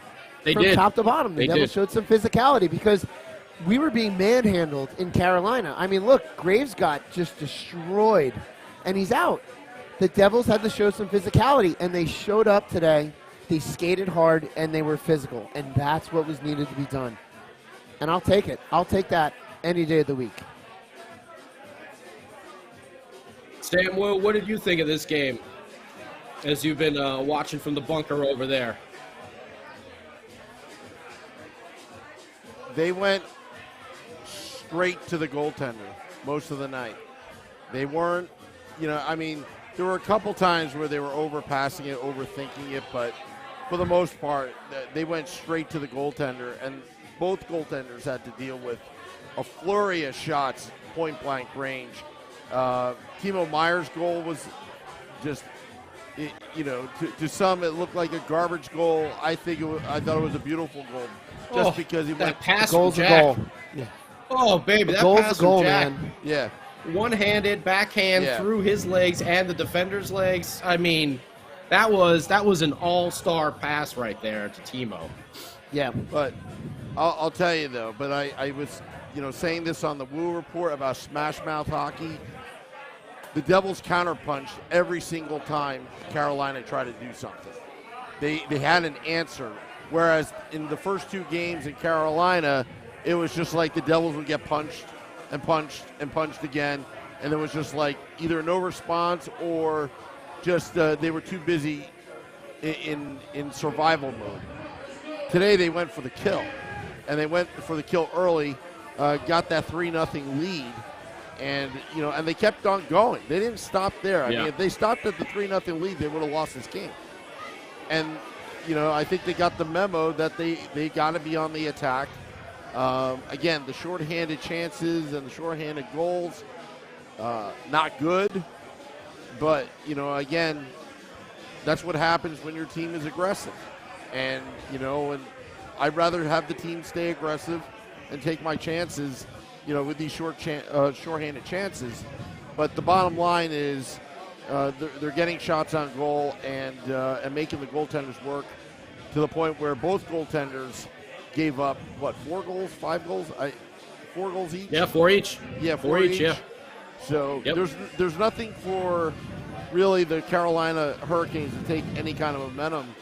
S4: From top to bottom, the Devils showed some physicality because we were being manhandled in Carolina. I mean, look, Graves got just destroyed, and he's out. The Devils had to show some physicality, and they showed up today. They skated hard, and they were physical, and that's what was needed to be done. And I'll take it. I'll take that any day of the week.
S3: Sam, what did you think of this game as you've been watching from the bunker over there?
S2: They went straight to the goaltender most of the night. They weren't, there were a couple times where they were overpassing it, overthinking it, but for the most part, they went straight to the goaltender, and both goaltenders had to deal with a flurry of shots, point-blank range. Timo Meyer's goal was just, to some it looked like a garbage goal. I thought it was a beautiful goal, just because he went.
S3: Pass
S4: goal's
S3: from
S4: a
S3: Jack.
S4: goal. Yeah.
S3: Oh baby, that
S4: goal's
S3: pass
S4: a goal,
S3: from Jack.
S4: man.
S2: Yeah.
S3: One-handed backhand through his legs and the defender's legs. I mean, that was an all-star pass right there to Timo.
S4: Yeah,
S2: but I'll tell you though. But I was saying this on the Woo Report about Smash Mouth hockey. The Devils counterpunched every single time Carolina tried to do something. They had an answer. Whereas in the first two games in Carolina, it was just like the Devils would get punched and punched and punched again, and it was just like either no response or just they were too busy in survival mode. Today they went for the kill, and they went for the kill early, got that 3-0 lead, and and they kept on going. They didn't stop there. I mean, if they stopped at the 3-0 lead, they would have lost this game. And I think they got the memo that they got to be on the attack. Again, the shorthanded chances and the shorthanded goals, not good. But, again, that's what happens when your team is aggressive. And, and I'd rather have the team stay aggressive and take my chances, with these shorthanded chances. But the bottom line is they're getting shots on goal and making the goaltenders work to the point where both goaltenders gave up, 4 goals, 5 goals? 4 goals each?
S3: Yeah, 4 each.
S2: Yeah, 4 each. Yeah. So there's nothing for really the Carolina Hurricanes to take any kind of momentum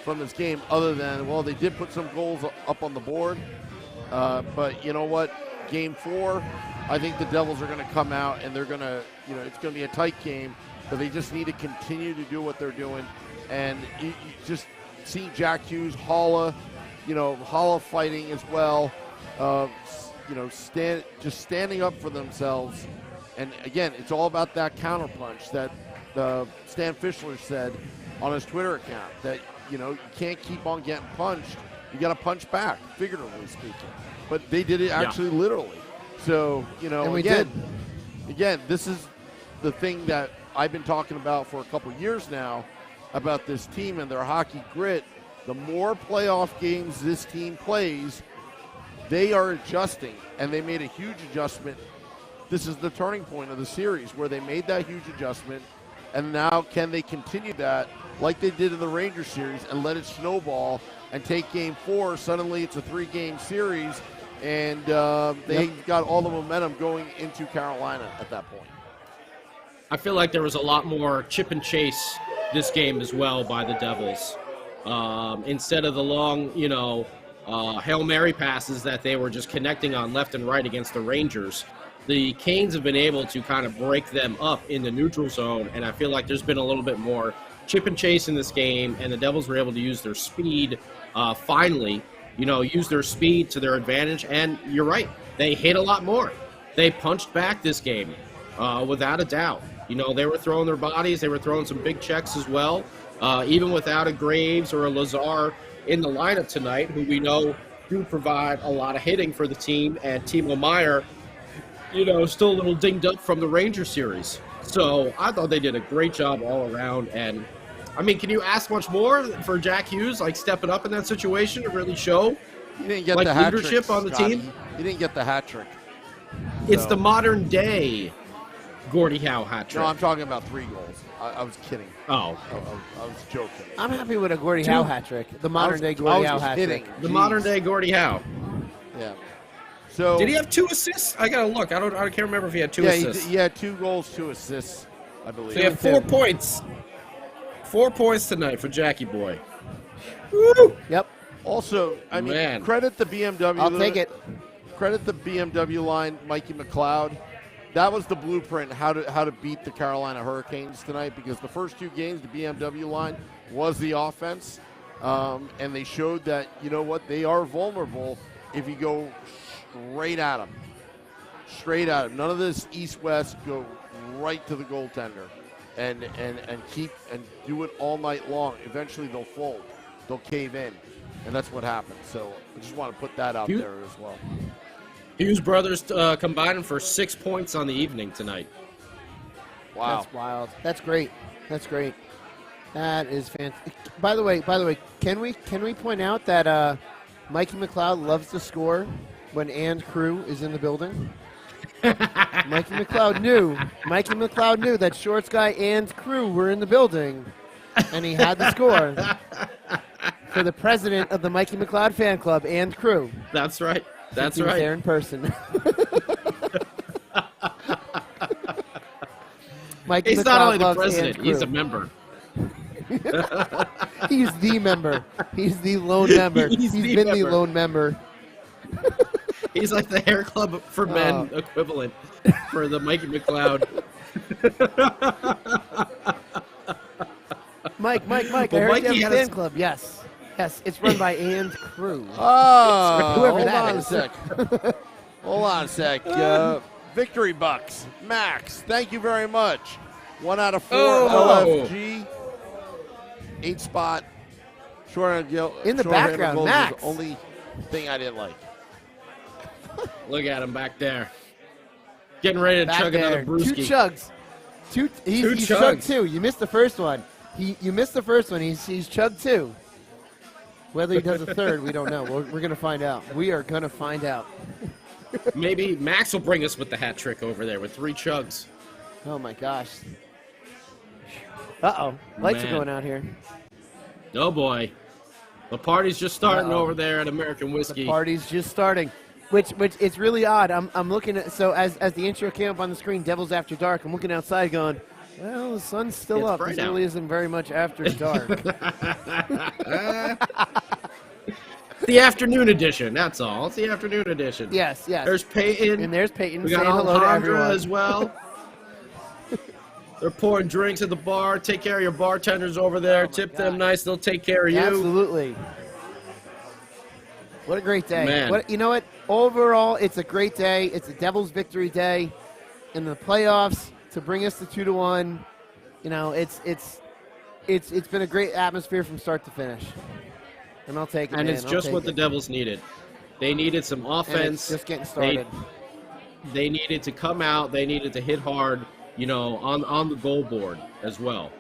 S2: from this game other than, they did put some goals up on the board. But you know what? Game 4, I think the Devils are going to come out and they're going to, it's going to be a tight game, but they just need to continue to do what they're doing. And you just see Jack Hughes, Howe fighting as well, standing up for themselves. And again, it's all about that counterpunch that Stan Fischler said on his Twitter account, that you can't keep on getting punched. You got to punch back, figuratively speaking. But they did it actually literally. So
S4: and we did.
S2: Again, this is the thing that I've been talking about for a couple years now about this team and their hockey grit. The more playoff games this team plays, they are adjusting, and they made a huge adjustment. This is the turning point of the series where they made that huge adjustment, and now can they continue that like they did in the Rangers series and let it snowball and take Game 4? Suddenly it's a 3-game series, and they got all the momentum going into Carolina at that point.
S3: I feel like there was a lot more chip and chase this game as well by the Devils. Instead of the long, Hail Mary passes that they were just connecting on left and right against the Rangers, the Canes have been able to kind of break them up in the neutral zone, and I feel like there's been a little bit more chip and chase in this game, and the Devils were able to use their speed finally, use their speed to their advantage, and you're right, they hit a lot more. They punched back this game, without a doubt. They were throwing their bodies, they were throwing some big checks as well. Even without a Graves or a Lazar in the lineup tonight, who we know do provide a lot of hitting for the team, and Timo Meier, still a little dinged up from the Rangers series. So I thought they did a great job all around. And, can you ask much more for Jack Hughes, stepping up in that situation to really show
S2: you didn't get the hat
S3: leadership
S2: trick,
S3: on the
S2: Scotty.
S3: team?
S2: You didn't get the hat trick.
S3: It's the modern day Gordie Howe hat trick.
S2: No, I'm talking about 3 goals. I was kidding.
S3: Oh.
S2: I was joking.
S4: I'm happy with a Gordie Howe hat trick. The modern day Gordie Howe hat trick.
S3: The modern day Gordie Howe.
S2: Yeah. So
S3: did he have 2 assists? I gotta look. I can't remember if he had 2 assists.
S2: He had 2 goals, 2 assists, I believe.
S3: So he had 4 points. 4 points tonight for Jackie Boy. Woo!
S4: Yep.
S2: Also, credit the BMW.
S4: I'll take it.
S2: Credit the BMW line, Mikey McLeod. That was the blueprint how to beat the Carolina Hurricanes tonight, because the first 2 games, the BMW line was the offense, and they showed that, they are vulnerable if you go straight at them. Straight at them. None of this east-west, go right to the goaltender and keep and do it all night long. Eventually they'll fold. They'll cave in, and that's what happened. So I just want to put that out there as well.
S3: Hughes brothers combining for 6 points on the evening tonight.
S2: Wow.
S4: That's wild. That's great. That is fantastic. By the way, can we point out that Mikey McLeod loves to score when and crew is in the building? Mikey McLeod knew that Shorts Guy and crew were in the building, and he had to score for the president of the Mikey McLeod fan club and crew.
S3: That's right. That's
S4: he was
S3: right.
S4: there in person. Mikey
S3: He's
S4: McLeod
S3: not only the
S4: loves
S3: president,
S4: and
S3: he's
S4: crew.
S3: a member.
S4: He's the member. He's the lone member. He's been the lone member.
S3: He's like the hair club for men equivalent for the Mikey McLeod.
S4: Mike. I heard you have a fan club. Yes, it's run by and crew.
S2: Oh,
S4: whoever
S2: hold
S4: that
S2: on
S4: is.
S2: a sec. Hold on a sec. Victory Bucks. Max, thank you very much. 1 out of 4 LFG. 8 spot. Short
S4: in the background, Max.
S2: Was the only thing I didn't like.
S3: Look at him back there. Getting ready to
S4: Back
S3: chug
S4: there.
S3: another brewski.
S4: 2 chugs. He's chugged 2. You missed the first one. You missed the first one. He's chugged 2. Whether he does a third, we don't know. We're going to find out. We are going to find out.
S3: Maybe Max will bring us with the hat trick over there with 3 chugs.
S4: Oh, my gosh. Uh-oh. Lights are going out here.
S3: Oh, boy. The party's just starting over there at American Whiskey.
S4: The party's just starting. Which it's really odd. I'm looking at, so as the intro came up on the screen, Devils After Dark, I'm looking outside going, well, the sun's still up. This really isn't very much after dark.
S3: The afternoon edition, that's all. It's the afternoon edition.
S4: Yes.
S3: There's Peyton.
S4: And there's Peyton.
S3: We
S4: saying
S3: got
S4: hello to
S3: Alejandra
S4: everyone.
S3: as well. They're pouring drinks at the bar. Take care of your bartenders over there. Tip them nice. They'll take care of you.
S4: Absolutely. What a great day.
S3: Man.
S4: You know what? Overall, it's a great day. It's a Devils victory day in the playoffs to bring us to 2-1. You know, it's been a great atmosphere from start to finish. And I'll take it,
S3: And
S4: man.
S3: it's just what the Devils needed. They needed some
S4: And it's
S3: offense.
S4: just getting started.
S3: They needed to come out. They needed to hit hard, on the goal board as well.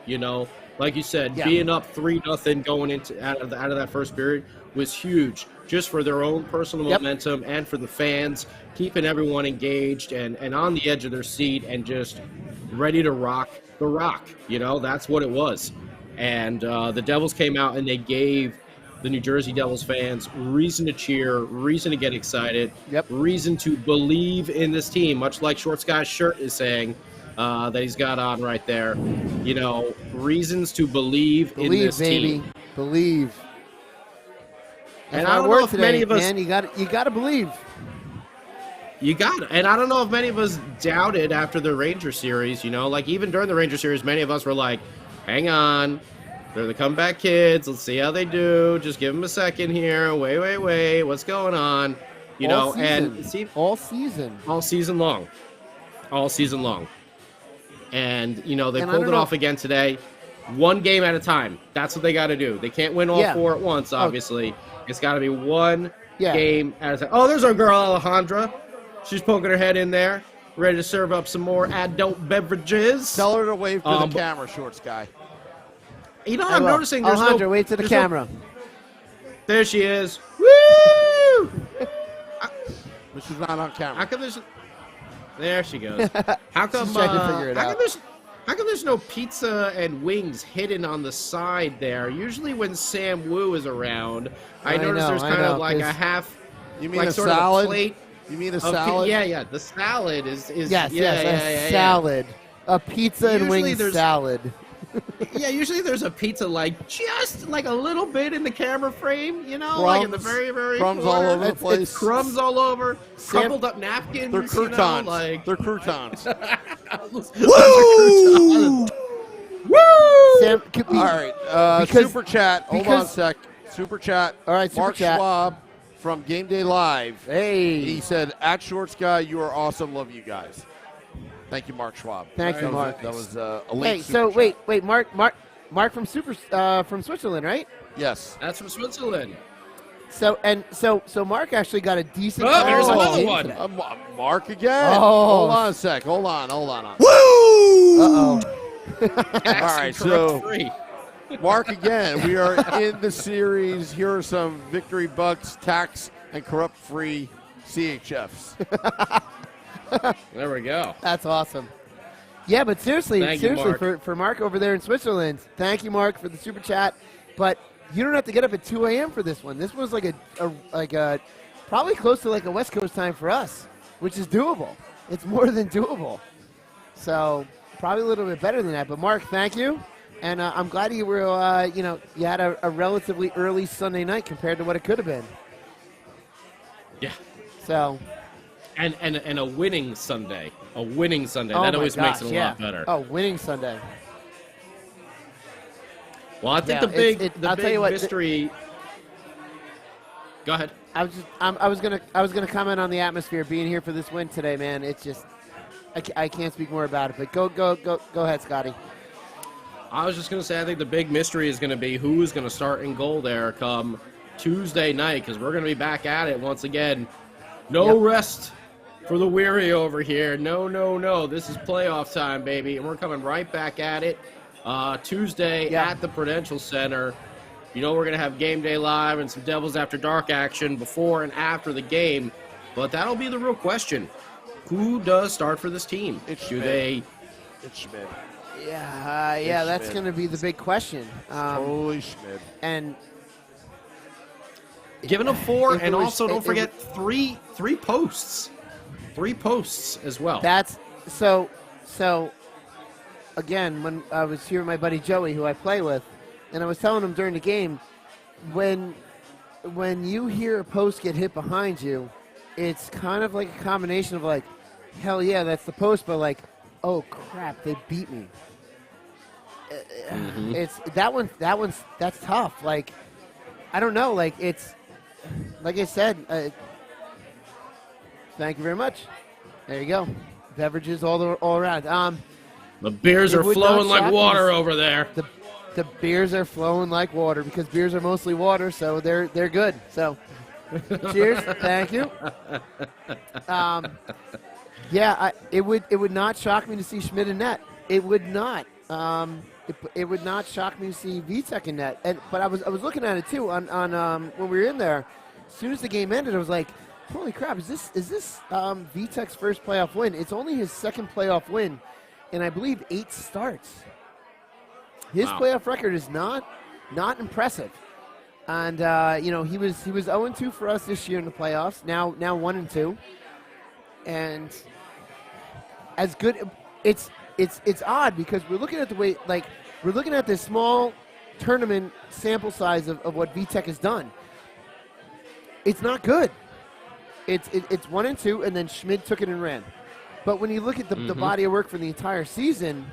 S3: Like you said, being up 3-0 going into out of that first period was huge, just for their own personal momentum and for the fans, keeping everyone engaged and on the edge of their seat and just ready to rock the rock. That's what it was. And the Devils came out and they gave the New Jersey Devils fans reason to cheer, reason to get excited, reason to believe in this team, much like Short Sky's shirt is saying that he's got on right there. Reasons to believe in this
S4: baby.
S3: team.
S4: Believe. That's
S3: And I don't know if many of us,
S4: man, you got to believe.
S3: And I don't know if many of us doubted after the Ranger series. Like even during the Ranger series, many of us were like, "Hang on, they're the comeback kids. Let's see how they do. Just give them a second here. Wait. What's going on?" And
S4: all season
S3: long. And they pulled it off again today. One game at a time. That's what they got to do. They can't win all four at once, obviously. It's got to be one game at a time. Oh, there's our girl, Alejandra. She's poking her head in there, ready to serve up some more adult beverages.
S2: Tell her to wave to the camera, Shorts guy.
S3: I'm noticing there's
S4: Alejandra, wave to the camera.
S3: There she is. Woo!
S2: But she's not on camera.
S3: How come there's... There she goes. How come,
S4: She's trying to figure it out.
S3: How come there's no pizza and wings hidden on the side there? Usually when Sam Wu is around, I notice there's kind of like a half...
S2: You mean
S3: like
S2: a
S3: sort
S2: salad?
S3: Of a plate.
S2: You mean a salad?
S3: Yeah. The salad is
S4: yes, a salad. A pizza and wings salad.
S3: Usually there's a pizza just like a little bit in the camera frame,
S2: crumbs,
S3: like in the very, very
S2: crumbs
S3: corner.
S2: all over the place.
S3: It's crumbs all over, crumpled up napkins.
S2: They're croutons.
S3: They're
S2: croutons.
S3: Woo! Woo!
S4: Sam,
S2: all right, super chat. Hold on a sec. Super chat.
S4: All right, super
S2: Mark
S4: chat.
S2: Schwab from Game Day Live.
S4: Hey.
S2: He said, "At Shorts Guy, you are awesome. Love you guys." Thank you, Mark Schwab.
S4: Thank you, Mark.
S2: That was a late.
S4: Hey, so wait, Mark from from Switzerland, right?
S2: Yes,
S3: that's from Switzerland.
S4: So Mark actually got a decent.
S3: Oh, there's another
S2: one.
S3: one.
S2: Mark again.
S4: Oh.
S2: Hold on a sec. Hold on.
S4: Woo!
S2: All right, so Mark again. We are in the series. Here are some Victory Bucks tax and corrupt-free CHFs.
S3: There we go.
S4: That's awesome. Yeah, but seriously,
S3: Mark.
S4: for Mark over there in Switzerland, thank you, Mark, for the super chat. But you don't have to get up at 2 a.m. for this one. This was like a probably close to like a West Coast time for us, which is doable. It's more than doable. So probably a little bit better than that. But Mark, thank you, and I'm glad you were you had a relatively early Sunday night compared to what it could have been.
S3: Yeah.
S4: So.
S3: And a winning Sunday. A winning Sunday.
S4: Oh
S3: that always makes it a lot better.
S4: Oh, winning Sunday.
S3: Well, I think the big mystery. Go ahead.
S4: I was gonna comment on the atmosphere being here for this win today, man. It's just I can't speak more about it. But go ahead, Scotty.
S3: I was just gonna say I think the big mystery is gonna be who is gonna start in goal there come Tuesday night, because we're gonna be back at it once again. No rest for the weary over here. No. This is playoff time, baby. And we're coming right back at it Tuesday at the Prudential Center. We're going to have Game Day Live and some Devils After Dark action before and after the game. But that'll be the real question. Who does start for this team?
S2: It's Schmidt.
S4: Yeah, that's going to be the big question.
S2: Totally Schmidt.
S4: And
S3: giving up 4, and also don't forget three posts. 3 posts as well.
S4: That's so again, when I was here with my buddy Joey, who I play with, and I was telling him during the game, when when you hear a post get hit behind you, it's kind of like a combination of like, hell yeah, that's the post, but like, oh crap, they beat me. It's that's tough. Like, I don't know. Like, it's like I said. Thank you very much. There you go. Beverages all around.
S3: The beers are flowing like water over there.
S4: The beers are flowing like water because beers are mostly water, so they're good. So, cheers. Thank you. It would not shock me to see Schmidt in net. It would not. It would not shock me to see Vitek in net. But I was looking at it too on when we were in there. As soon as the game ended, I was like, holy crap! Is this Vitek's first playoff win? It's only his second playoff win, and I believe 8 starts. His playoff record is not impressive, and he was 0-2 for us this year in the playoffs. Now 1-2, and as good. It's odd because we're looking at the way we're looking at this small tournament sample size of what Vitek has done. It's not good. It's 1-2, and then Schmidt took it and ran. But when you look at the body of work for the entire season,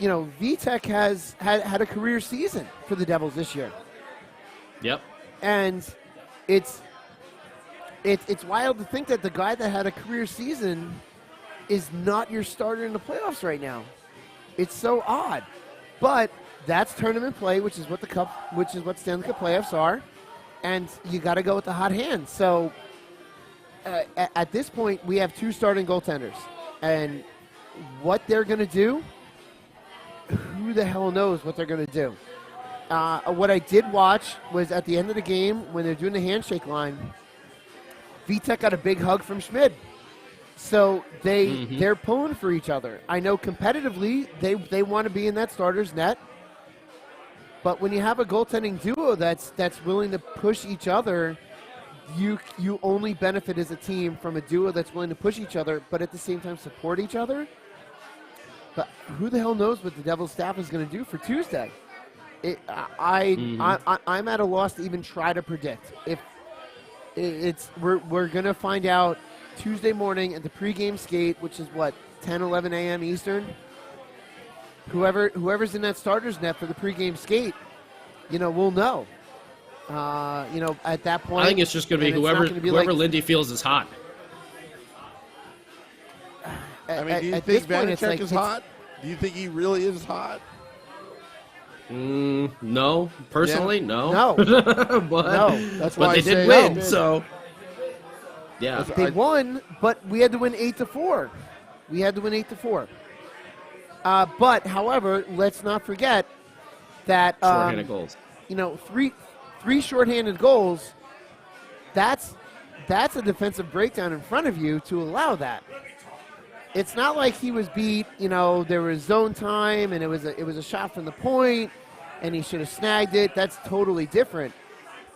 S4: Vitek has had a career season for the Devils this year.
S3: Yep.
S4: And it's wild to think that the guy that had a career season is not your starter in the playoffs right now. It's so odd. But that's tournament play, which is what Stanley Cup playoffs are, and you got to go with the hot hand. So at this point, we have 2 starting goaltenders, and what they're going to do, who the hell knows what they're going to do. What I did watch was at the end of the game when they're doing the handshake line, Vitek got a big hug from Schmidt. So they're pulling for each other. I know competitively they want to be in that starter's net. But when you have a goaltending duo that's willing to push each other, you only benefit as a team from a duo that's willing to push each other, but at the same time support each other. But who the hell knows what the Devils staff is going to do for Tuesday? I'm at a loss to even try to predict. If we're going to find out Tuesday morning at the pregame skate, which is 10, 11 a.m. Eastern. Whoever's in that starter's net for the pregame skate, we'll know. At that point,
S3: I think it's just going to be whoever Lindy feels is hot.
S2: I mean, do you think Vanacek is hot? Do you think he really is hot?
S3: No, personally, no.
S4: That's why
S3: they did win. So. Yeah,
S4: they won, but we had to win 8-4. But however, let's not forget that
S3: shorthanded goals.
S4: Three shorthanded goals. That's a defensive breakdown in front of you to allow that. It's not like he was beat. There was zone time and it was a shot from the point, and he should have snagged it. That's totally different.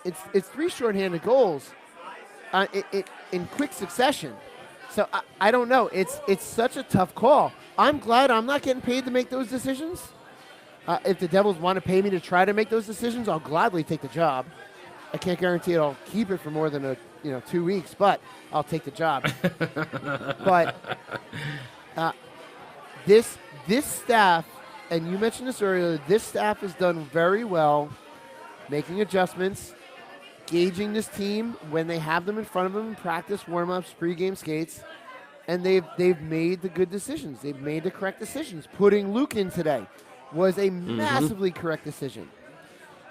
S4: It's 3 shorthanded goals. In quick succession. So I don't know. It's such a tough call. I'm glad I'm not getting paid to make those decisions. If the Devils want to pay me to try to make those decisions, I'll gladly take the job. I can't guarantee I'll keep it for more than 2 weeks, but I'll take the job. But this staff, and you mentioned this earlier, this staff has done very well making adjustments, gauging this team when they have them in front of them in practice, warm-ups, pregame skates, and they've made the good decisions. They've made the correct decisions. Putting Luke in today was a massively correct decision.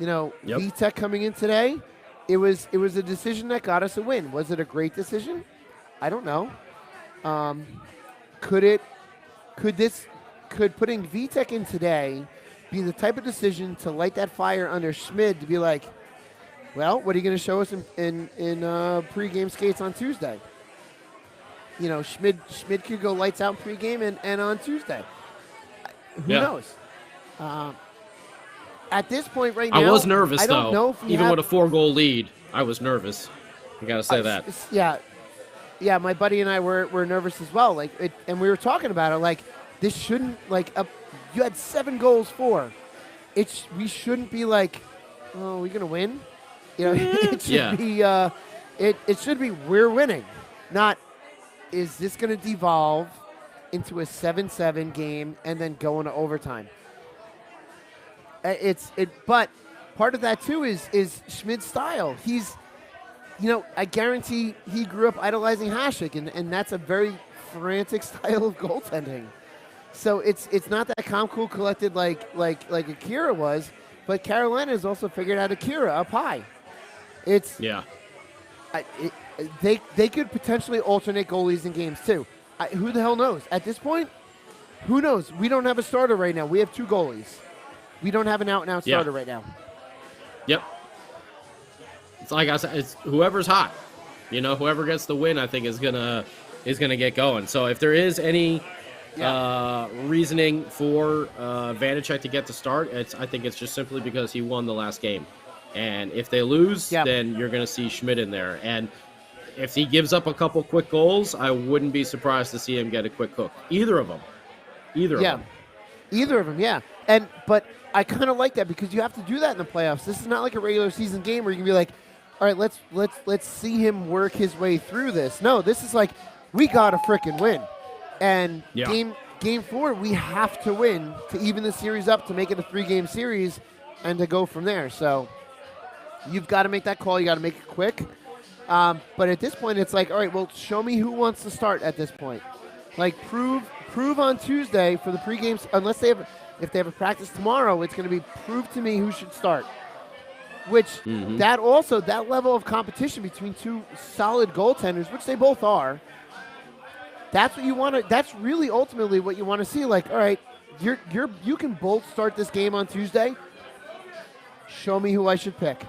S4: Vitek coming in today, it was a decision that got us a win. Was it a great decision? I don't know. Could putting Vitek in today be the type of decision to light that fire under Schmidt to be like, well, what are you going to show us in pregame skates on Tuesday? Schmidt could go lights out pregame and on Tuesday. Who knows? At this point right now,
S3: I was nervous,
S4: I don't know if
S3: even with a 4-goal lead, I was nervous. I got to say that.
S4: Yeah, my buddy and I were nervous as well. And we were talking about it. Like, this shouldn't, you had 7 goals for. We shouldn't be like, oh, are we going to win? it should be it should be we're winning, not is this going to devolve into a 7-7 game and then go into overtime. But part of that too is Schmidt's style. He's, I guarantee he grew up idolizing Hasek, and that's a very frantic style of goaltending. So it's not that calm, cool, collected like Akira was, but Carolina has also figured out Akira up high. They could potentially alternate goalies in games too. Who the hell knows? At this point, who knows? We don't have a starter right now. We have 2 goalies. We don't have an out-and-out starter right now.
S3: Yep. It's like I said, it's whoever's hot. Whoever gets the win, I think is gonna get going. So if there is any reasoning for Vanacek to get the start, I think it's just simply because he won the last game. And if they lose, then you're going to see Schmidt in there. And if he gives up a couple quick goals, I wouldn't be surprised to see him get a quick hook. Either of them. Either of them, yeah. But I kind of like that because you have to do that in the playoffs. This is not like a regular season game where you can be like, all right, let's see him work his way through this. No, this is like, we got to frickin' win. And game 4, we have to win to even the series up, to make it a 3-game series and to go from there. So you've got to make that call. You got to make it quick. But at this point, it's like, all right, well, show me who wants to start at this point. Like, prove on Tuesday for the pregames, unless if they have a practice tomorrow, it's going to be prove to me who should start. Which that level of competition between 2 solid goaltenders, which they both are, that's what you want to. That's really ultimately what you want to see. Like, all right, you can both start this game on Tuesday. Show me who I should pick.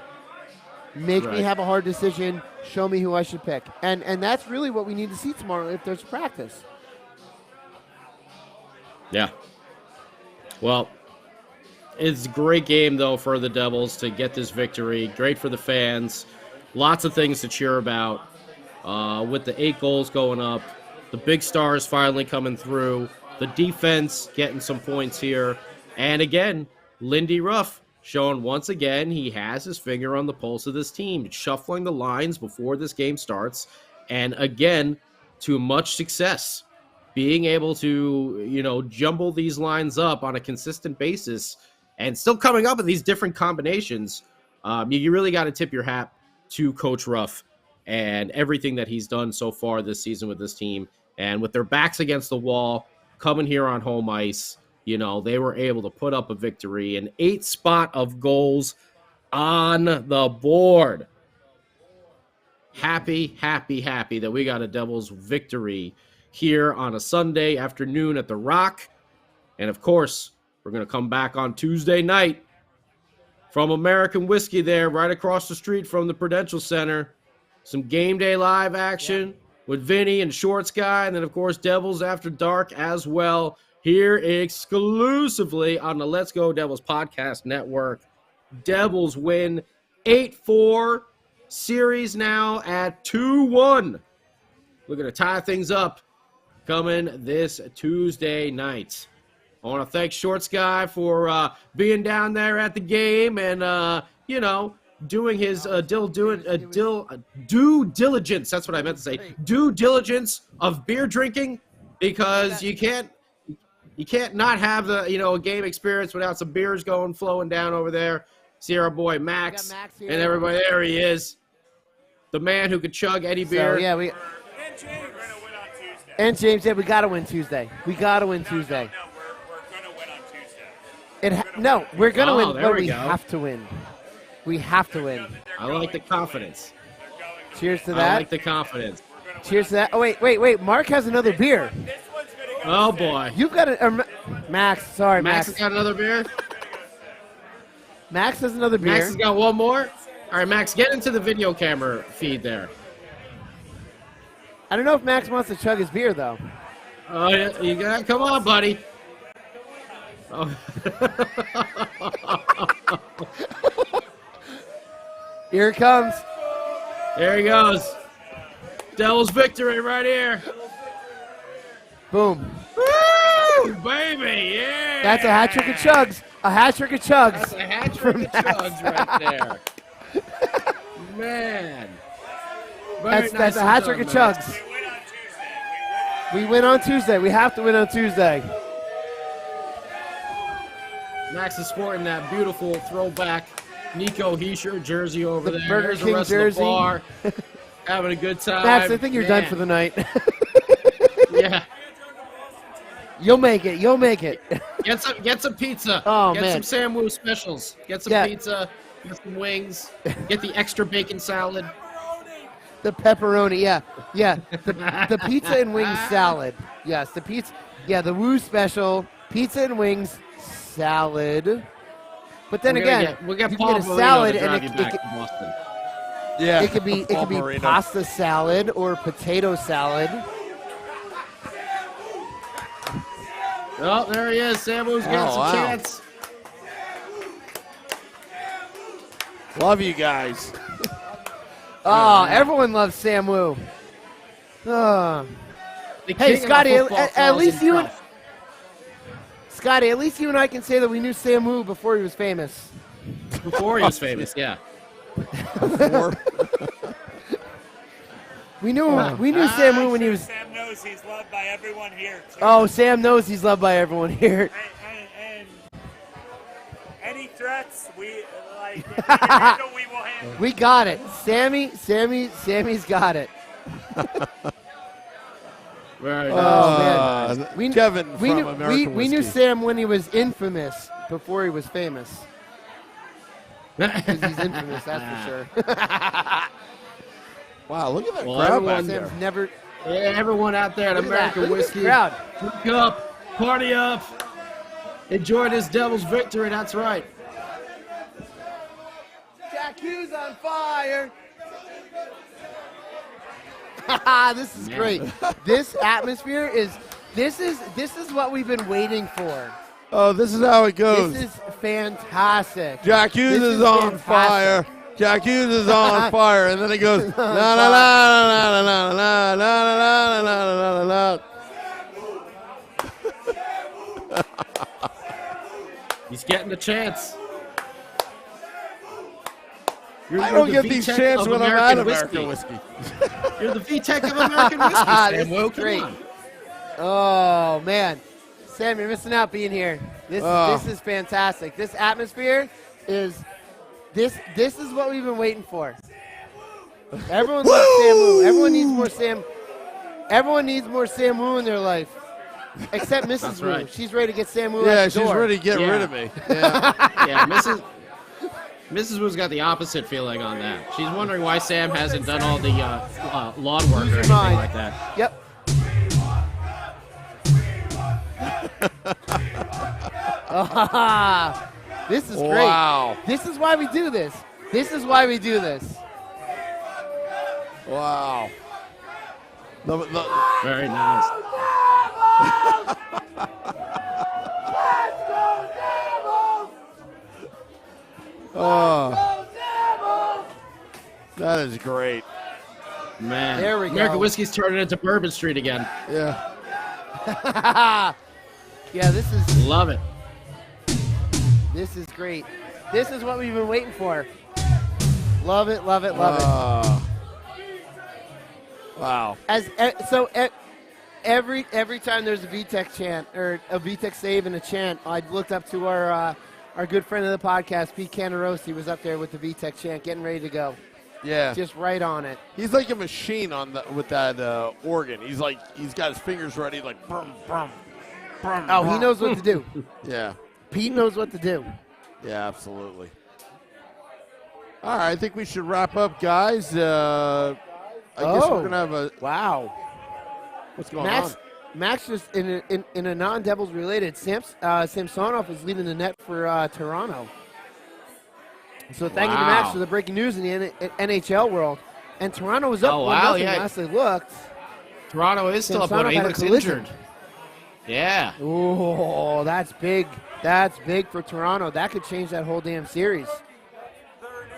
S3: Make me have a hard decision. Show me who I should pick. And that's really what we need to see tomorrow if there's practice. Yeah. Well, it's a great game, though, for the Devils to get this victory. Great for the fans. Lots of things to cheer about. With the 8 goals going up, the big stars finally coming through, the defense getting some points here. And again, Lindy Ruff showing once again he has his finger on the pulse of this team, shuffling the lines before this game starts. And again, to much success, being able to, jumble these lines up on a consistent basis and still coming up with these different combinations. You really got to tip your hat to Coach Ruff and everything that he's done so far this season with this team. And with their backs against the wall, coming here on home ice, they were able to put up a victory, an 8 spot of goals on the board. Happy that we got a Devils victory here on a Sunday afternoon at the Rock. And of course, we're going to come back on Tuesday night from American Whiskey there, right across the street from the Prudential Center. Some game day live action with Vinny and Shorts Guy, and then, of course, Devils After Dark as well, here exclusively on the Let's Go Devils Podcast Network. Devils win 8-4, series now at 2-1. We're going to tie things up coming this Tuesday night. I want to thank Shorts Guy for being down there at the game and, doing his due diligence. That's what I meant to say. Due diligence of beer drinking, because you can't not have the a game experience without some beers flowing down over there. See our boy Max and everybody. There he is, the man who could chug any beer.
S4: So, yeah, and James, we got to win Tuesday. We got to win Tuesday.
S5: We're going to win on Tuesday.
S4: No, we're going to win, but we
S3: go.
S4: have to win. We have to win.
S3: I like the confidence.
S4: Cheers to that.
S3: I like the confidence.
S4: Cheers to that. Oh, wait. Mark has another beer.
S3: Oh, boy.
S4: You've got Max. Sorry,
S3: Max has got another beer?
S4: Max has another beer.
S3: Max has got one more? All right, Max, get into the video camera feed there.
S4: I don't know if Max wants to chug his beer, though.
S3: Oh, yeah, you got to come on, buddy. Oh.
S4: Here it comes.
S3: There he goes. Devils victory right here.
S4: Boom.
S3: Woo, baby, yeah.
S4: That's a hat trick of chugs. A hat trick of chugs.
S3: That's a hat trick of chugs right there. man.
S4: That's a hat trick of Chugs. We win on Tuesday. We have to win on Tuesday.
S3: Max is sporting that beautiful throwback Nico Heischer jersey over there.
S4: Burger
S3: There's
S4: King
S3: the rest
S4: jersey.
S3: Of the bar, having a good time.
S4: Max, I think you're done for the night.
S3: Yeah.
S4: You'll make it. You'll make it.
S3: Get some pizza.
S4: Oh,
S3: get
S4: man.
S3: some Sam Wu specials. Get some pizza. Get some wings. Get the extra bacon salad.
S4: The pepperoni, yeah. The pizza and wings salad. Yes, the pizza. Yeah, the Woo special, pizza and wings salad. But then again,
S3: we'll get
S4: you
S3: Paul
S4: can get a
S3: Marino
S4: salad
S3: to
S4: and
S3: drive you back to Boston.
S2: Yeah.
S4: it could be
S2: Marino.
S4: pasta salad or potato salad.
S3: Oh, there he is. Sam Wu's got some chance.
S2: Love you guys.
S4: Oh, everyone loves Sam Wu. Oh. Hey, Scotty, at least you and Scotty, at least you and I can say that we knew Sam Wu before he was famous.
S3: Before he was famous, yeah.
S4: We knew Sam Wu when he was.
S5: Sam knows he's loved by everyone here. Too.
S4: Oh, Sam knows he's loved by everyone here.
S5: And any threats, we like. If we can handle, we will handle.
S4: We got it. Sammy's got it.
S3: Very
S4: Oh man,
S2: Kevin
S4: we
S2: from
S4: knew,
S2: American
S4: we knew
S2: Whiskey.
S4: Sam when he was infamous before he was famous. Because he's infamous, that's for sure.
S2: Wow, look at that
S3: Well,
S2: crowd
S3: everyone-
S2: back there.
S4: Sam's never.
S3: Yeah, everyone out there at
S4: Look at that.
S3: American
S4: Look at
S3: Whiskey.
S4: the crowd.
S3: Drink up, party up, enjoy this Devil's victory. That's right.
S4: Jack Hughes on fire. This is great. This atmosphere this is what we've been waiting for.
S2: Oh, this is how it goes.
S4: This is fantastic.
S2: Jack Hughes
S4: This
S2: is on
S4: fantastic.
S2: fire. Jack Hughes is on fire, and then it goes la la la la la la la la la la la la.
S3: He's getting the chance.
S2: I don't get these chances when I'm at
S3: American
S2: American Whiskey.
S3: You're the VTech of American Whiskey, Sam.
S4: This
S3: Well,
S4: is
S3: come
S4: great.
S3: on.
S4: Oh man, Sam, you're missing out being here. This is fantastic. This atmosphere is this is what we've been waiting for. Everyone loves Sam Wu. Everyone needs more Sam. Everyone needs more Sam Wu in their life, except Mrs.
S3: That's
S4: Wu.
S3: right.
S4: She's ready to get Sam Wu
S2: Yeah,
S4: out the
S2: she's
S4: door.
S2: ready to get
S3: Yeah.
S2: rid of me. Yeah.
S3: Yeah, Mrs. Wu's got the opposite feeling on that. She's wondering why Sam hasn't done all the lawn work or anything
S4: mind.
S3: like that.
S4: Yep. This is great.
S2: Wow.
S4: This is why we do this. This is why we do this.
S2: Wow.
S3: Very nice.
S2: Oh, that is great.
S3: Man.
S4: There we go.
S3: American Whiskey's turning into Bourbon Street again.
S2: Yeah.
S4: Yeah, this is
S3: Love it.
S4: great. This is what we've been waiting for. Love it, love it, love
S2: Wow.
S4: it. Every time there's a VTech chant or a VTech save and a chant, I looked up to our good friend of the podcast, Pete Canarosi, was up there with the VTech chant, getting ready to go.
S2: Yeah.
S4: Just right on it.
S2: He's like a machine with that organ. He's got his fingers ready, like brum, brum, brum.
S4: Oh, he knows what to do.
S2: Yeah.
S4: Pete knows what to do.
S2: Yeah, absolutely. All right, I think we should wrap up, guys. I guess we're gonna have a
S4: Wow.
S2: what's going on?
S4: Max just in a non-Devils related. Samsonov is leading the net for Toronto. So thank you to Max for the breaking news in the NHL world. And Toronto was up 1-0 last they looked.
S3: Toronto is still up,
S4: Samsonov
S3: but he
S4: had a
S3: looks
S4: collision.
S3: injured. Yeah.
S4: Oh, that's big. That's big for Toronto. That could change that whole damn series.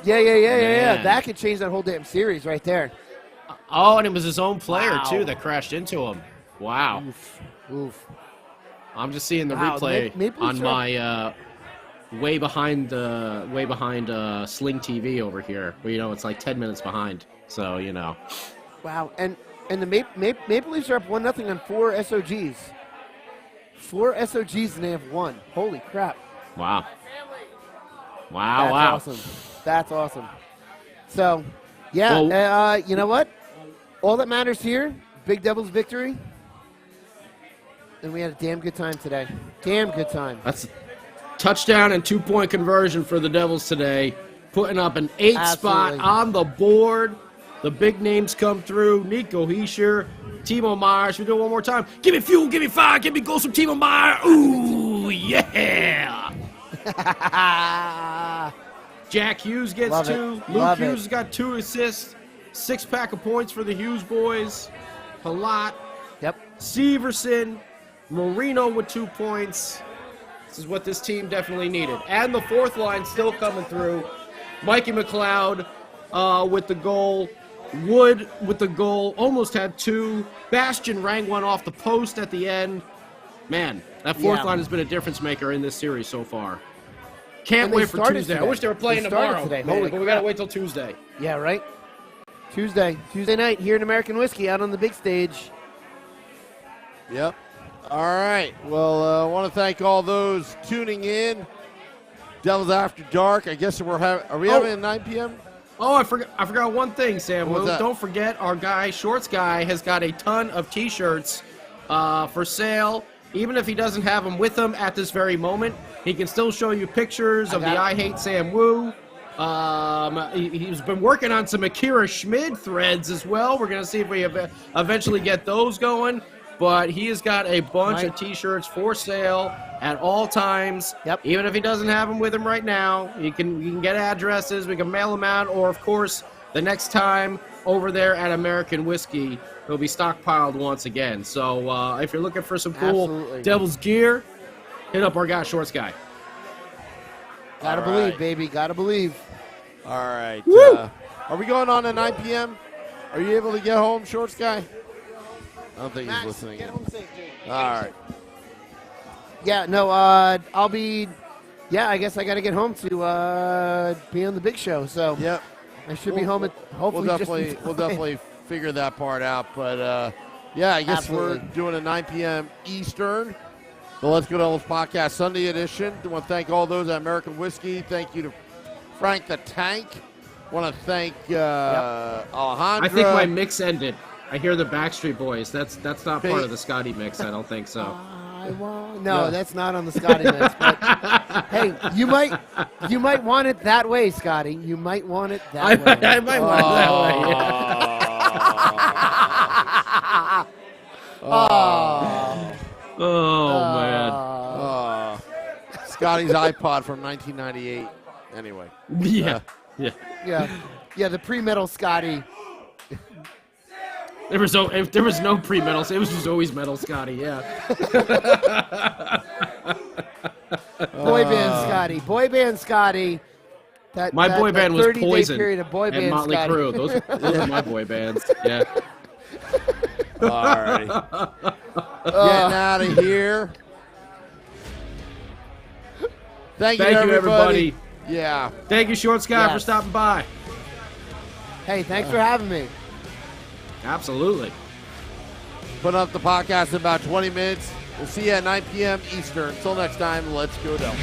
S4: Yeah.
S3: Man.
S4: That could change that whole damn series right there.
S3: Oh, and it was his own player,
S4: Wow.
S3: too, that crashed into him. Wow.
S4: Oof.
S3: I'm just seeing the
S4: Wow,
S3: replay
S4: Maple
S3: on
S4: Leafs
S3: my way behind Sling TV over here. Where, it's like 10 minutes behind. So,
S4: Wow. And the Maple Leafs are up 1-0 on 4 SOGs. 4 SOGs and they have 1. Holy crap.
S3: Wow.
S4: That's
S3: Wow.
S4: awesome. That's awesome. So, yeah,
S3: Well,
S4: you know what? All that matters here, Big Devils victory. And we had a damn good time today. Damn good time.
S3: That's a touchdown and 2-point conversion for the Devils today. Putting up an 8 spot on the board. The big names come through. Nico Hischier, Timo Meier. Should we do it one more time? Give me fuel, give me fire, give me goals from Timo Meier. Ooh, yeah. Jack Hughes gets
S4: Love
S3: 2.
S4: it.
S3: Luke
S4: Love
S3: Hughes
S4: it.
S3: has got 2 assists. 6-pack of points for the Hughes boys. Palat.
S4: Yep.
S3: Severson. Marino with 2 points. This is what this team definitely needed. And the fourth line still coming through. Mikey McLeod with the goal. Wood with the goal. Almost had 2. Bastian rang one off the post at the end. Man, that fourth line has been a difference maker in this series so far. Can't wait for Tuesday.
S4: Today.
S3: I wish they were playing tomorrow.
S4: Today.
S3: Man,
S4: Holy
S3: but we got to wait till Tuesday.
S4: Yeah, right? Tuesday night here in American Whiskey out on the big stage.
S2: Yep. All right. Well, I want to thank all those tuning in. Devils After Dark. I guess are we having a 9 p.m.?
S3: Oh, I forgot one thing, Sam.
S2: What's that?
S3: Don't forget our guy, Shorts Guy, has got a ton of T-shirts for sale. Even if he doesn't have them with him at this very moment, he can still show you pictures of the I Hate Sam Wu. He's been working on some Akira Schmid threads as well. We're going to see if we eventually get those going. But he has got a bunch of T-shirts for sale at all times.
S4: Yep.
S3: Even if he doesn't have them with him right now, you can get addresses. We can mail them out. Or, of course, the next time over there at American Whiskey, he'll be stockpiled once again. So if you're looking for some cool Devils gear, hit up our guy, Shorts Guy.
S4: Gotta believe, baby. Gotta believe.
S2: All right. Are we going on at 9 p.m.? Are you able to get home, Shorts Guy? I don't think he's listening.
S4: Get home safe, Jake.
S2: All right.
S4: Yeah, no, I'll be. Yeah, I guess I got to get home to be on the big show. So
S2: Yep.
S4: I should be home at hopefully.
S2: We'll definitely figure that part out. But yeah, I guess we're doing a 9 p.m. Eastern. The Let's Go Devils podcast Sunday edition. I want to thank all those at American Whiskey. Thank you to Frank the Tank. Want to thank Alejandra.
S3: I think my mix ended. I hear the Backstreet Boys. That's not part of the Scotty mix. I don't think so.
S4: No, that's not on the Scotty mix. But hey, you might want it that way, Scotty. You might want it that way.
S3: I might want it that way. Oh man.
S2: Scotty's iPod from 1998. Anyway.
S3: Yeah.
S4: The pre-metal Scotty.
S3: There was no pre-metal. It was just always metal Scotty. Yeah.
S4: Boy band Scotty.
S3: My boy band was
S4: 30-day
S3: Poison
S4: period of boy
S3: and
S4: band
S3: Motley
S4: Scotty.
S3: Crue. Those are my boy bands. Yeah.
S2: All right. Getting out of here. Thank you, everybody. Yeah.
S3: Thank you, Shorts Guy, for stopping by.
S4: Hey, thanks for having me.
S3: Absolutely.
S2: Put up the podcast in about 20 minutes. We'll see you at 9 p.m. Eastern. Until next time, let's go Devils.